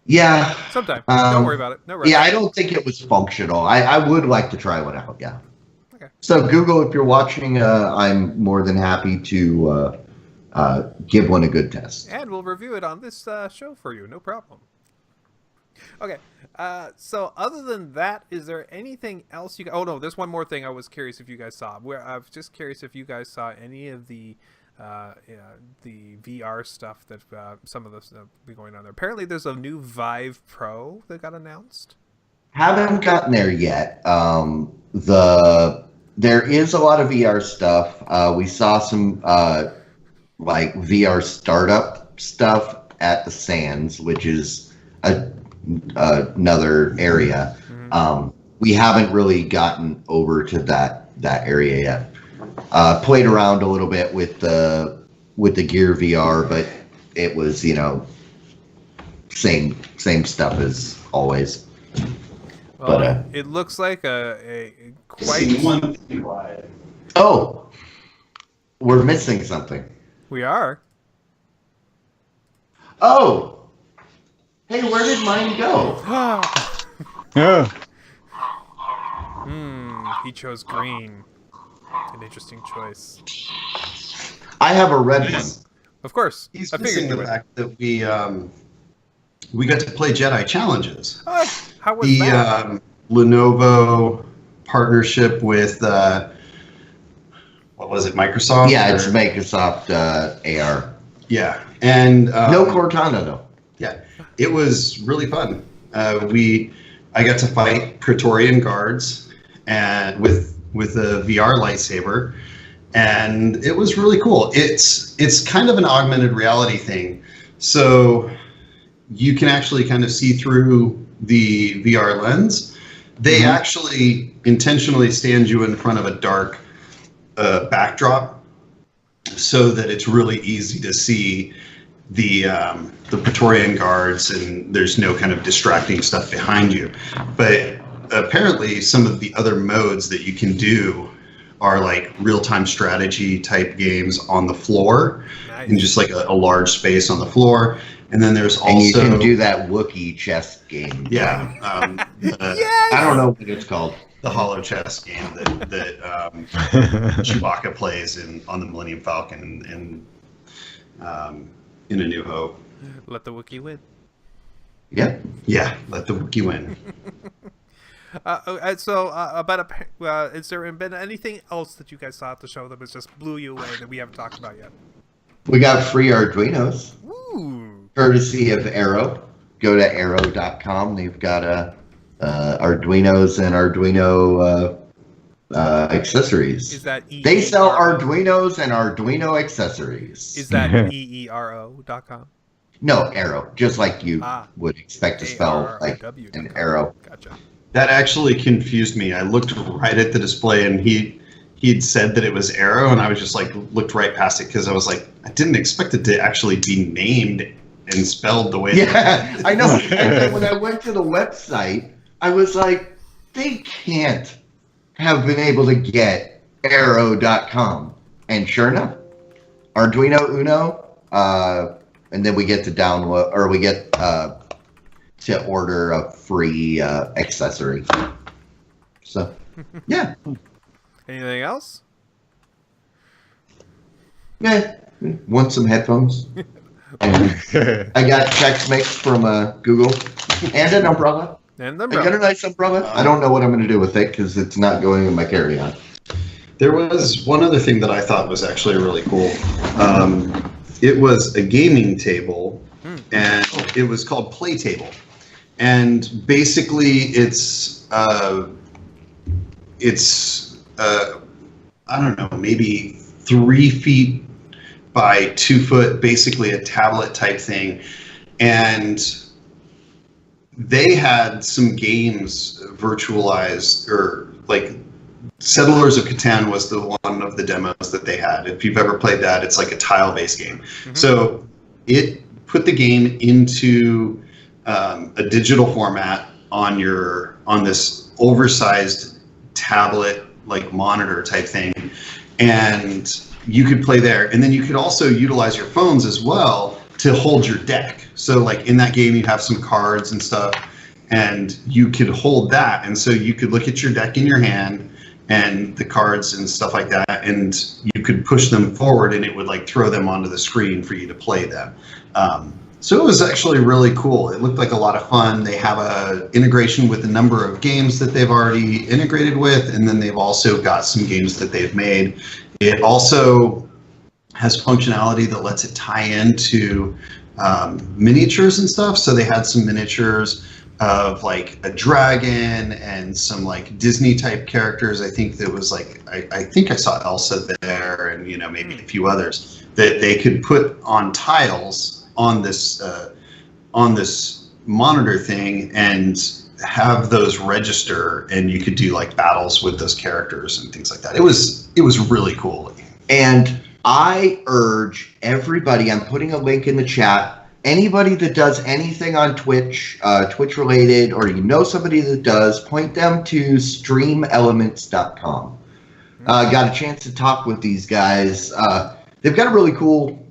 Yeah. Sometime. Don't worry about it. No rush. Yeah, I don't think it was functional. I would like to try one out. Yeah. Okay. So Google, if you're watching, I'm more than happy to give one a good test. And we'll review it on this show for you. No problem. Okay. So other than that, is there anything else you? Oh no, there's one more thing I was curious if you guys saw. I was just curious if you guys saw any of the VR stuff that some of this be going on there. Apparently, there's a new Vive Pro that got announced. Haven't gotten there yet. There is a lot of VR stuff. We saw some like VR startup stuff at the Sands, which is another area. Mm-hmm. We haven't really gotten over to that area yet. Played around a little bit with the Gear VR, but it was same stuff as always. Well, But it looks like a quite. oh, we're missing something. We are. Oh, hey, where did mine go? Yeah. He chose green. An interesting choice. I have a red one. Of course. He's I figured missing you the would. fact that we got to play Jedi Challenges. Oh, how was The that? Lenovo partnership with what was it, Microsoft? Yeah, it's Or- Microsoft AR. Yeah, and No Cortana though. yeah, it was really fun. I got to fight Praetorian guards and with a VR lightsaber, and it was really cool. It's kind of an augmented reality thing, so you can actually kind of see through the VR lens. They actually intentionally stand you in front of a dark backdrop so that it's really easy to see the Praetorian guards, and there's no kind of distracting stuff behind you. But apparently some of the other modes that you can do are like real-time strategy type games on the floor, Nice. in just like a large space on the floor. And then there's also And you can do that Wookiee chess game. yeah, I don't know what it's called. the hollow chess game that Chewbacca plays on the Millennium Falcon and in A New Hope. Let the Wookiee win. Yep. Yeah, let the Wookiee win. Is there been anything else that you guys saw at the show that was just blew you away that we haven't talked about yet? We got free Arduinos, Ooh. courtesy of Arrow. Go to arrow.com. They've got Arduinos and Arduino accessories. Is that They sell EERO? Arduinos and Arduino accessories. Is that EERO.com? No, Arrow, just like you Ah. would expect to spell like AROW.com. an arrow. Gotcha. That actually confused me. I looked right at the display, and he'd said that it was Arrow, and I was just like looked right past it because I was like, I didn't expect it to actually be named and spelled the way. Yeah, I know. And then when I went to the website, I was like, they can't have been able to get arrow.com. And sure enough, Arduino Uno, and then we get to download, or we get to order a free accessory. So, yeah. Anything else? Yeah. Want some headphones? I got Chex Mix from Google and an umbrella. And the I got a nice umbrella. I don't know what I'm going to do with it because it's not going in my carry-on. There was one other thing that I thought was actually really cool. It was a gaming table, and it was called Play Table. And basically, it's I don't know, maybe 3 feet by 2 foot, basically a tablet type thing. And they had some games virtualized, or like Settlers of Catan was the one of the demos that they had. If you've ever played that, it's like a tile-based game. Mm-hmm. So it put the game into a digital format on this oversized tablet like monitor type thing, and you could play there. And then you could also utilize your phones as well to hold your deck. So like in that game, you have some cards and stuff, and you could hold that. And so you could look at your deck in your hand and the cards and stuff like that, and you could push them forward and it would like throw them onto the screen for you to play them. So it was actually really cool. It looked like a lot of fun. They have a integration with a number of games that they've already integrated with, and then they've also got some games that they've made. It also has functionality that lets it tie into miniatures and stuff. So they had some miniatures of like a dragon and some like Disney type characters. I think that was like, I think I saw Elsa there, and maybe a few others that they could put on tiles on this monitor thing and have those register, and you could do like battles with those characters and things like that. It was really cool. And I urge everybody, I'm putting a link in the chat, anybody that does anything on Twitch, Twitch related, or somebody that does, point them to streamelements.com. Got a chance to talk with these guys. They've got a really cool,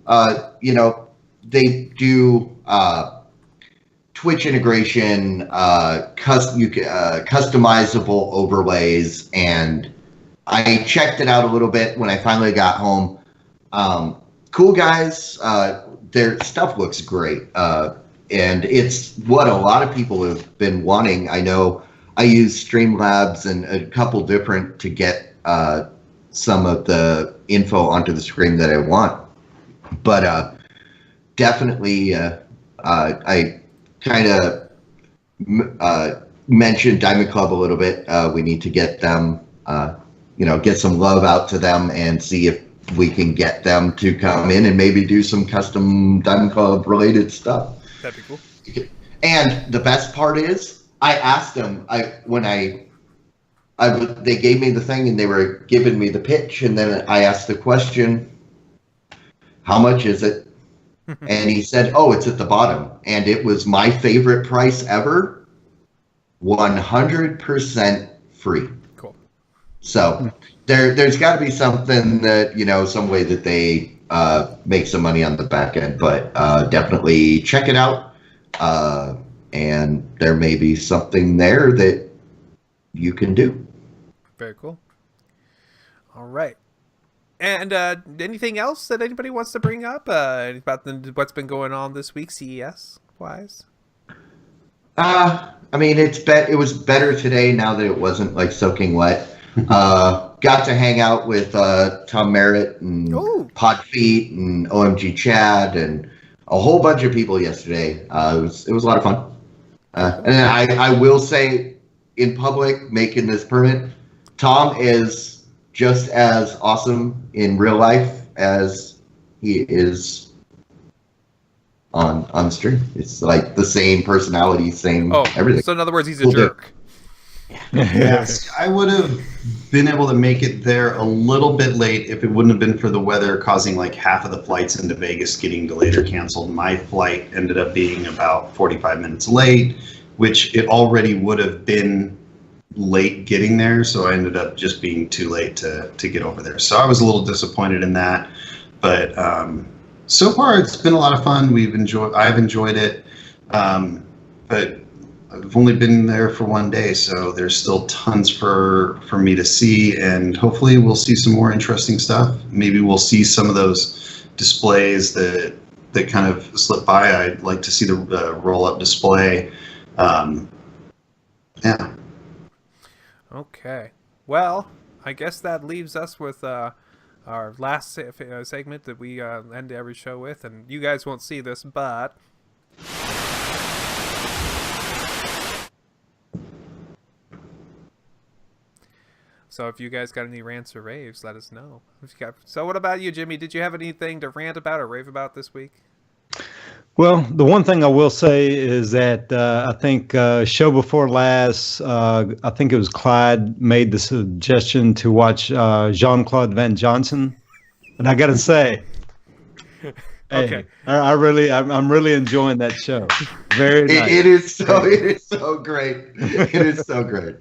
they do Twitch integration, customizable overlays, and I checked it out a little bit when I finally got home. Cool guys. Their stuff looks great, and it's what a lot of people have been wanting. I know I use Streamlabs and a couple different to get some of the info onto the screen that I want, but definitely, I kind of mentioned Diamond Club a little bit. We need to get them, get some love out to them and see if we can get them to come in and maybe do some custom Diamond Club related stuff. That'd be cool. And the best part is, I asked them, they gave me the thing and they were giving me the pitch, and then I asked the question, how much is it? And he said, oh, it's at the bottom. And it was my favorite price ever, 100% free. Cool. So there's got to be something that, some way that they make some money on the back end. But definitely check it out. And there may be something there that you can do. Very cool. All right. And anything else that anybody wants to bring up about what's been going on this week, CES wise? I mean, it was better today now that it wasn't like soaking wet. Got to hang out with Tom Merritt and Podfeet and OMG Chad and a whole bunch of people yesterday. It was a lot of fun. And I will say, in public, making this permit, Tom is just as awesome in real life as he is on stream. It's like the same personality, same everything. So in other words, he's a jerk. Yes, I would have been able to make it there a little bit late if it wouldn't have been for the weather causing like half of the flights into Vegas getting delayed or canceled. My flight ended up being about 45 minutes late, which it already would have been late getting there, so I ended up just being too late to get over there. So I was a little disappointed in that, but so far it's been a lot of fun. I've enjoyed it, but I've only been there for one day, so there's still tons for me to see, and hopefully we'll see some more interesting stuff. Maybe we'll see some of those displays that kind of slip by. I'd like to see the roll-up display. Yeah. Okay. Well, I guess that leaves us with our last segment that we end every show with, and you guys won't see this, but so if you guys got any rants or raves, let us know. So what about you, Jimmy? Did you have anything to rant about or rave about this week? Well, the one thing I will say is that I think show before last, I think it was Clyde made the suggestion to watch Jean-Claude Van Johnson. And I got to say, Okay. I'm really enjoying that show. Very nice. It is so great. It is so great.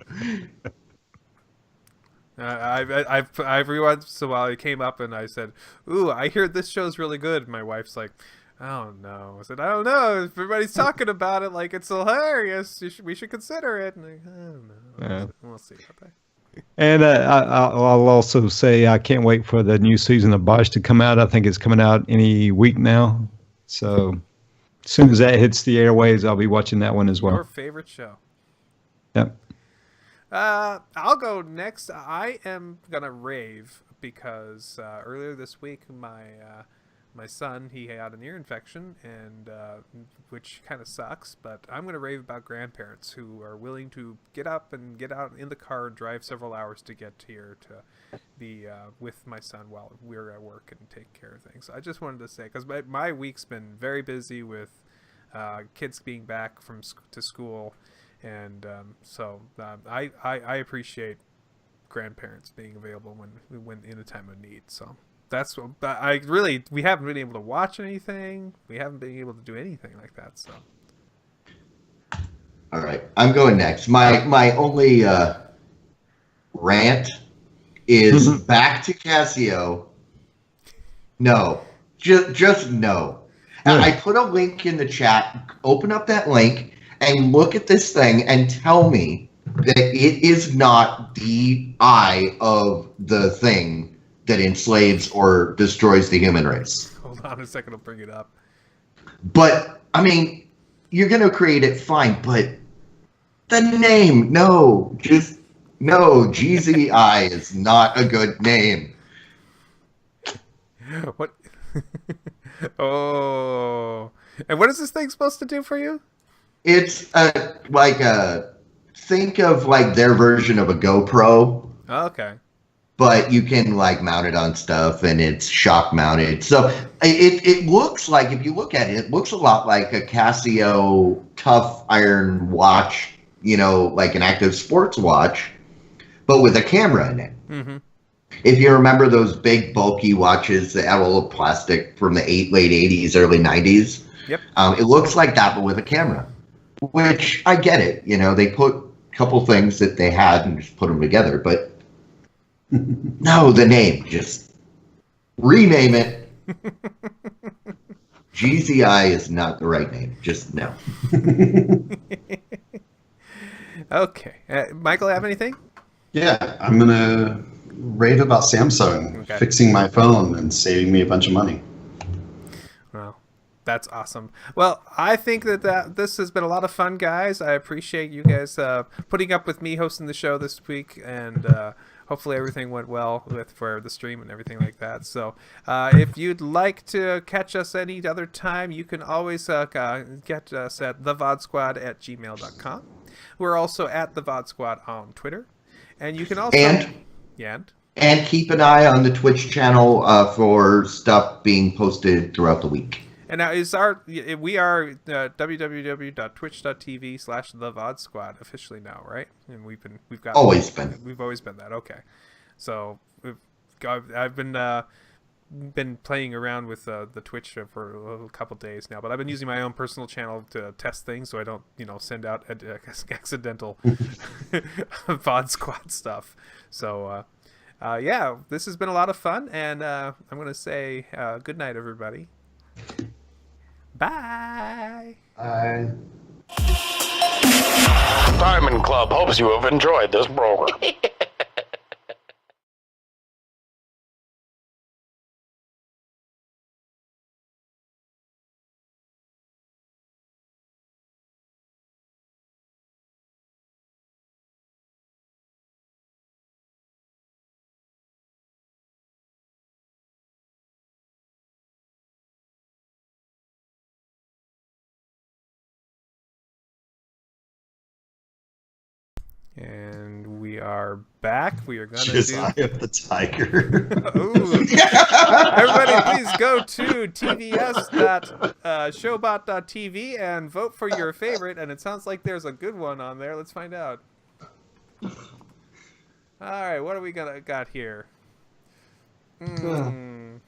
I've every once in a while it came up and I said, "Ooh, I hear this show's really good." My wife's like, "I don't know." I said, "I don't know. Everybody's talking about it like it's hilarious. We should consider it." And I don't know. Yeah. We'll see about that. And I'll also say I can't wait for the new season of Bosch to come out. I think it's coming out any week now. So as soon as that hits the airways, I'll be watching that one as well. Your favorite show? Yep. I'll go next. I am gonna rave because earlier this week my son, he had an ear infection, and which kind of sucks, but I'm going to rave about grandparents who are willing to get up and get out in the car and drive several hours to get here to be with my son while we're at work and take care of things. So I just wanted to say, because my week's been very busy with kids being back to school, and so I appreciate grandparents being available when in a time of need. So that's what we haven't been able to watch anything. We haven't been able to do anything like that. So all right, I'm going next. My only rant is back to Casio. No, just no. And I put a link in the chat. Open up that link and look at this thing and tell me that it is not the eye of the thing that enslaves or destroys the human race. Hold on a second, I'll bring it up. But, I mean, you're going to create it, fine, but the name, no, GZI is not a good name. What? Oh. And what is this thing supposed to do for you? It's think of like their version of a GoPro. Oh, okay. But you can like mount it on stuff, and it's shock mounted. So it looks like, if you look at it, it looks a lot like a Casio tough iron watch, like an active sports watch, but with a camera in it. Mm-hmm. If you remember those big bulky watches that had a little plastic from the late 80s, early 90s, yep. It looks like that, but with a camera, which I get it. They put a couple things that they had and just put them together, but no, the name. Just rename it. GZI is not the right name. Just no. Okay. Michael, have anything? Yeah, I'm going to rave about Samsung fixing my phone and saving me a bunch of money. Well, that's awesome. Well, I think that this has been a lot of fun, guys. I appreciate you guys putting up with me hosting the show this week, and hopefully everything went well for the stream and everything like that. So if you'd like to catch us any other time, you can always get us at thevodsquad@gmail.com. We're also at the VOD Squad on Twitter. And you can also... And keep an eye on the Twitch channel for stuff being posted throughout the week. And now we are www.twitch.tv/thevodsquad officially now, right? And we've always been that. Okay, so I've been playing around with the Twitch for a couple days now, but I've been using my own personal channel to test things, so I don't send out accidental VOD Squad stuff. So yeah, this has been a lot of fun, and I'm gonna say good night, everybody. Bye. Bye. Diamond Club hopes you have enjoyed this program. And we are back. We are going to do Eye of the Tiger. Everybody, please go to tvs.showbot.tv and vote for your favorite. And it sounds like there's a good one on there. Let's find out. All right, what are we got here?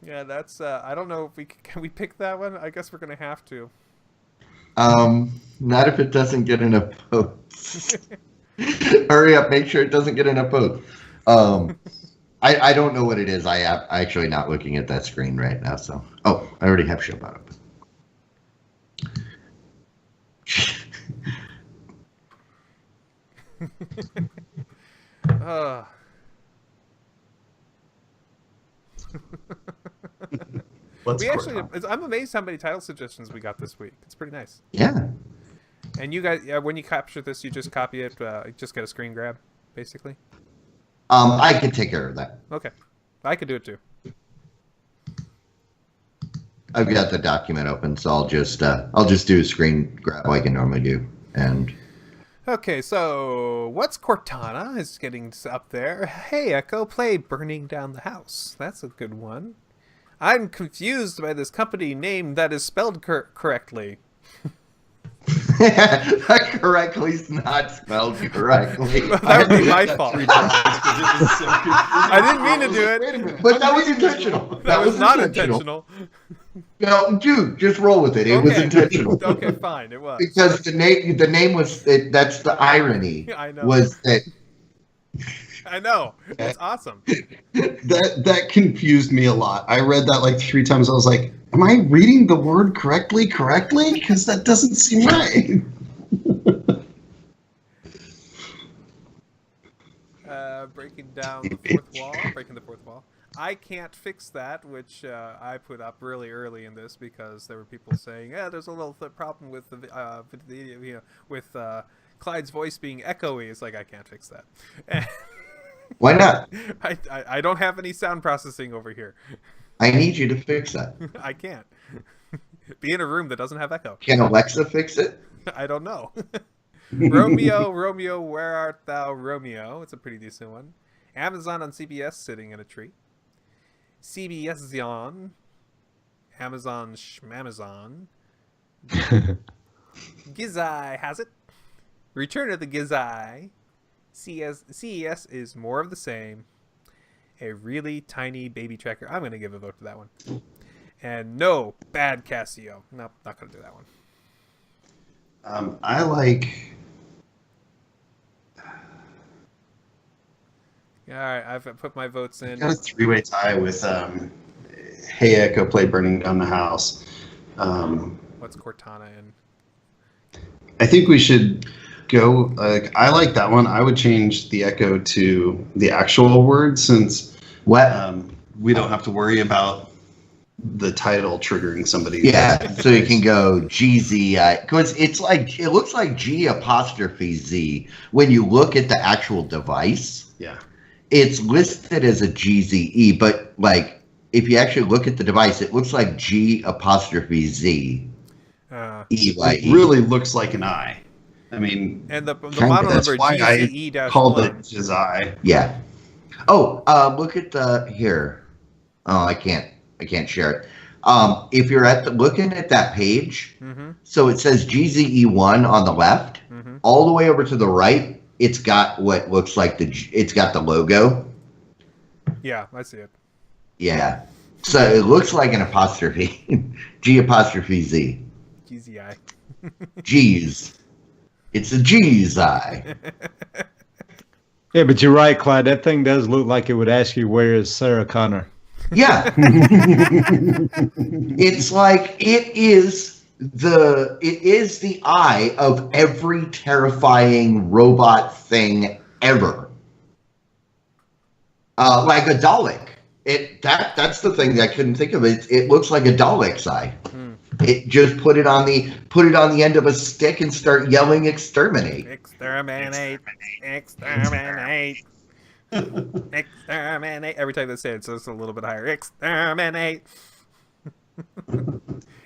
Yeah, that's. I don't know if can we pick that one. I guess we're gonna have to. Not if it doesn't get enough votes. Hurry up, make sure it doesn't get enough votes. I don't know what it is. I am actually not looking at that screen right now. So, oh, I already have Showbot open. We actually, I'm amazed how many title suggestions we got this week. It's pretty nice. Yeah. And you guys, when you capture this, you just copy it, just get a screen grab, basically. I can take care of that. Okay, I could do it too. I've got the document open, so I'll just do a screen grab like I normally do, and. Okay, so what's Cortana is getting up there. Hey, Echo, play Burning Down the House. That's a good one. I'm confused by this company name that is spelled correctly. Correctly is not spelled correctly. That would be my fault. I didn't mean to do it. Wait a minute. But that was intentional. That was not intentional. No, dude, just roll with it. It was intentional. Okay, fine. It was. Because the name was, that's the irony. I know. Was that. I know. It's awesome. That confused me a lot. I read that like 3 times. I was like, am I reading the word correctly? Because that doesn't seem right. Breaking the fourth wall. I can't fix that, which I put up really early in this because there were people saying, "Yeah, there's a little problem with the with Clyde's voice being echoey." It's like I can't fix that. Why not? I don't have any sound processing over here. I need you to fix that. I can't. Be in a room that doesn't have echo. Can Alexa fix it? I don't know. Romeo, where art thou, Romeo? It's a pretty decent one. Amazon on CBS sitting in a tree. CBS Zion. Amazon Schmamazon. Gizai has it. Return of the Gizai. CES is more of the same. A really tiny baby tracker. I'm going to give a vote to that one. And no, bad Casio. Nope, not going to do that one. I like... All right, I've put my votes in. Got a 3-way tie with Hey Echo, play Burning Down the House. What's Cortana in? I think we should go. I like that one. I would change the Echo to the actual word since we don't have to worry about the title triggering somebody. Yeah, so you can go GZI because it looks like G apostrophe Z when you look at the actual device. Yeah. It's listed as a GZE, but like if you actually look at the device, it looks like G apostrophe Z. EYE. It really looks like an I. I mean, and the model number GZE-1. I called it GZI. Yeah. Oh, look at the here. Oh, I can't share it. If you're looking at that page, so it says GZE1 on the left, all the way over to the right. It's got what looks like it's got the logo. Yeah, I see it. Yeah. So it looks like an apostrophe. G apostrophe Z. GZI. G's. It's a G's eye. Yeah, but you're right, Clyde. That thing does look like it would ask you, where is Sarah Connor? Yeah. It's like it is the eye of every terrifying robot thing ever. Like a Dalek. That's the thing that I couldn't think of. It looks like a Dalek's eye. It just put it on the end of a stick and start yelling exterminate. Exterminate. Exterminate. Exterminate. Every time they say it, it's just a little bit higher. Exterminate.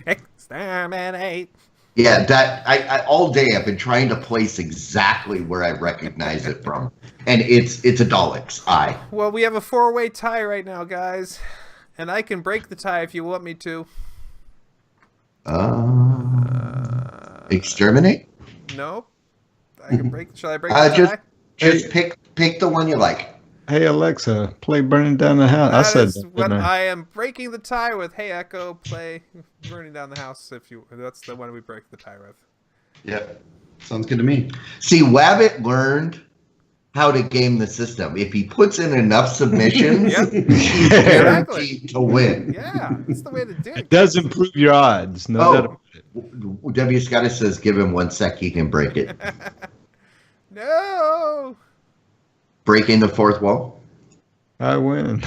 Exterminate. Yeah, that I all day I've been trying to place exactly where I recognize it from, and it's a Dalek's eye. Well, we have a 4-way tie right now, guys, and I can break the tie if you want me to. Exterminate? No, I can break. Shall I break the tie? Just pick the one you like. Hey Alexa, play "Burning Down the House." I That said is that, what didn't I? I am breaking the tie with. Hey Echo, play "Burning Down the House." That's the one we break the tie with. Yep. Sounds good to me. See, Wabbit learned how to game the system. If he puts in enough submissions, Yep. he's guaranteed to win. Yeah, that's the way to do it. It does improve your odds. No doubt about it. W. Scottish says, give him 1 sec, he can break it. No. Breaking the fourth wall? I win.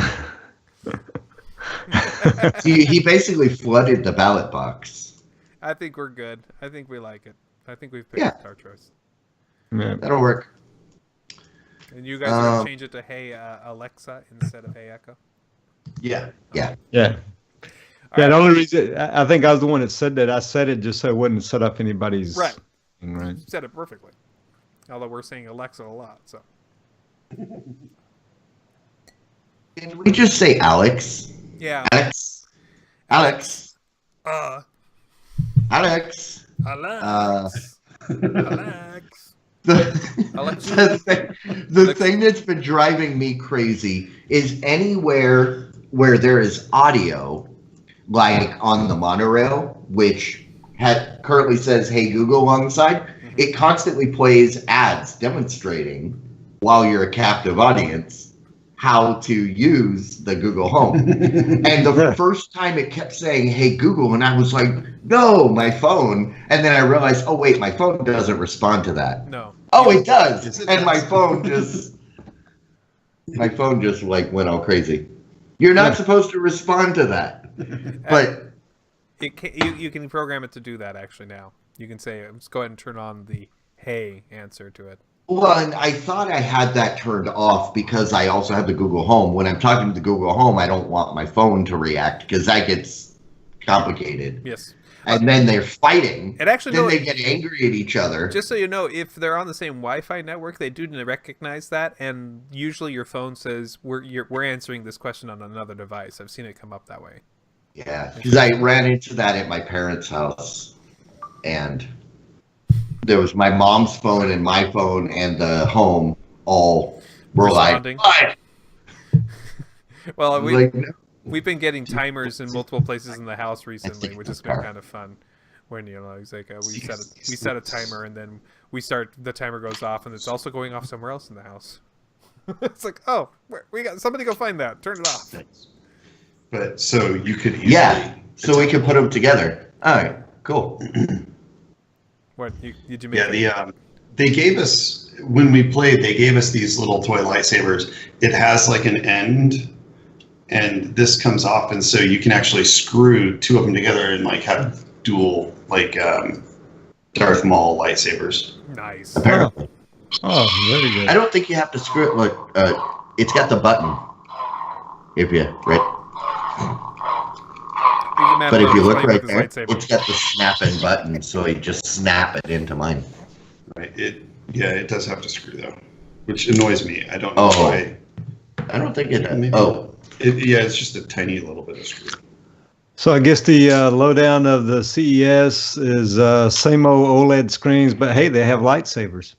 See, he basically flooded the ballot box. I think we're good. I think we like it. I think we've Yeah. picked our choice. Yeah. That'll work. And you guys are gonna change it to "Hey Alexa" instead of "Hey Echo." Yeah. Yeah. Yeah. Yeah, the only reason I think I was the one that said that. I said it just so it wouldn't set up anybody's Right. thing, right. You said it perfectly. Although we're saying Alexa a lot, so. Can we just say Alex? Yeah. Alex? Alex? Alex? Alex. Alex. The thing that's been driving me crazy is anywhere where there is audio, like on the monorail, which currently says "Hey Google" alongside, it constantly plays ads demonstrating, while you're a captive audience, how to use the Google Home. And the first time it kept saying "Hey Google," and I was like, no, my phone. And then I realized, oh wait, my phone doesn't respond to that. No. Oh, it does. Yes, it And does. my phone just like went all crazy. You're not supposed to respond to that. But You can program it to do that actually now. You can say, let's go ahead and turn on the "Hey" answer to it. well, and I thought I had that turned off because I also have the Google Home. When I'm talking to the Google Home, I don't want my phone to react because that gets complicated. Yes. And then they're fighting. It actually Then no, they get angry at each other. just so you know, if they're on the same Wi-Fi network, they do recognize that, and usually your phone says we're answering this question on another device. I've seen it come up that way. Yeah, because I ran into that at my parents' house, and there was my mom's phone and my phone and the home all were Responding. like, Well, like, no. we've been getting timers in multiple places in the house recently, think which it's has been car. kind of fun. When it's like we set a timer, and then the timer goes off, and it's also going off somewhere else in the house. It's like, oh, we got somebody go find that, turn it off. But so you could easily. Yeah, so we could put them together. All right, cool. What did you make? Yeah, they gave us when we played. They gave us these little toy lightsabers. It has like an end, and this comes off, and so you can actually screw two of them together and like have dual like Darth Maul lightsabers. Nice. Apparently, Oh, very good. I don't think you have to screw it. Look, it's got the button. If you right, but if you look right there, it's got the snapping button, so you just snap it into mine. Right. It does have to screw though, which annoys me. I don't know Oh. why. I don't think it. Maybe. Oh, It's just a tiny little bit of screw. So I guess the lowdown of the CES is same old OLED screens, but hey, they have lightsabers.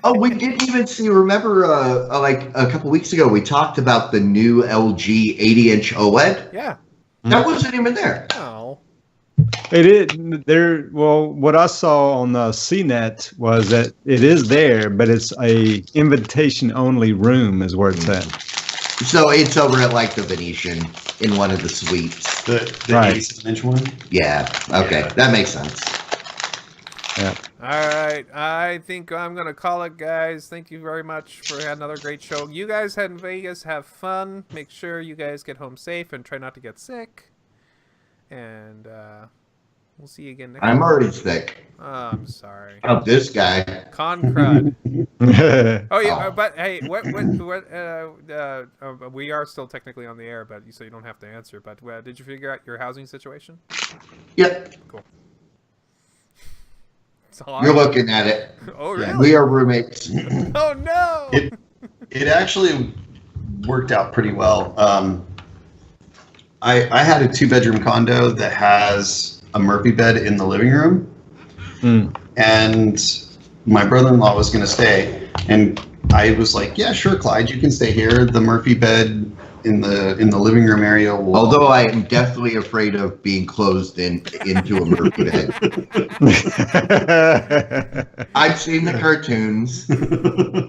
oh, we didn't even see. Remember, like a couple weeks ago, we talked about the new LG 80-inch OLED. Yeah. That wasn't even there. Oh. It is there. Well, what I saw on the CNET was that it is there, but it's a invitation only room, is where it's at. So it's over at like the Venetian in one of the suites. The Right. 87-inch one. Yeah. Okay, Yeah. that makes sense. Yeah. All right. I think I'm going to call it, guys. Thank you very much for another great show. You guys head in Vegas. Have fun. Make sure you guys get home safe and try not to get sick. And we'll see you again next I'm time. already sick. Oh, I'm sorry. Oh, this guy. Con crud. Oh yeah, Oh. but hey, what? We are still technically on the air, but so you don't have to answer. But did you figure out your housing situation? Yep. Cool. It's a lot. You're looking at it. Oh really? We are roommates. Oh no. It actually worked out pretty well. I had a 2-bedroom condo that has a Murphy bed in the living room, Mm. and my brother-in-law was going to stay, and I was like, yeah, sure, Clyde, you can stay here. The Murphy bed in the living room area will. Although I am definitely afraid of being closed into a Murphy bed. I've seen the cartoons.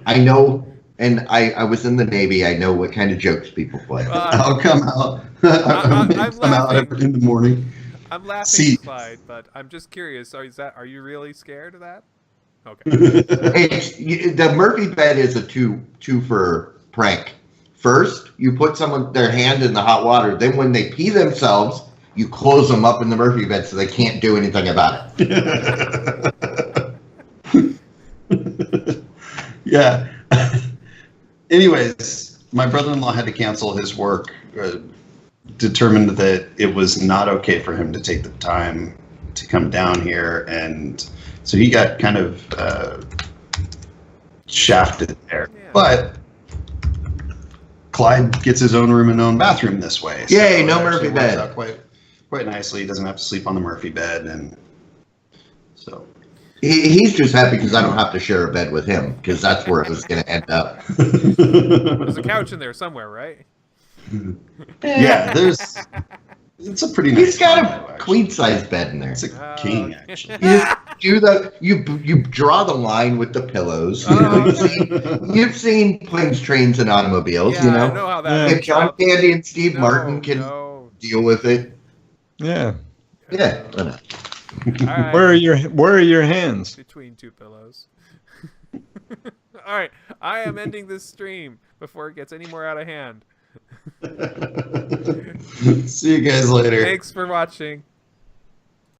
I know, and I was in the Navy. I know what kind of jokes people play. I'll come out. I'm come out laughing. in the morning. I'm laughing, See- Clyde, but I'm just curious. Are you really scared of that? Okay. The Murphy bed is a two for prank. First, you put their hand in the hot water. Then when they pee themselves, you close them up in the Murphy bed so they can't do anything about it. Yeah. Anyways, my brother-in-law had to cancel his work, determined that it was not okay for him to take the time to come down here, and so he got kind of shafted there. Yeah. But Clyde gets his own room and own bathroom this way. Yay, it no actually Murphy works bed. out quite nicely. He doesn't have to sleep on the Murphy bed, and so. He's just happy because I don't have to share a bed with him, because that's where it was going to end up. There's a couch in there somewhere, right? Yeah, it's a pretty nice. He's got condo, a actually. queen size bed in there. It's a king, actually. You just you draw the line with the pillows. You've seen planes, trains, and automobiles. Yeah, you know, I know how that if ends John up. Candy and Steve No, Martin can no. deal with it. Yeah. Yeah, why not? All right. Where are your hands? Between two pillows. All right, I am ending this stream before it gets any more out of hand. See you guys later. Thanks for watching.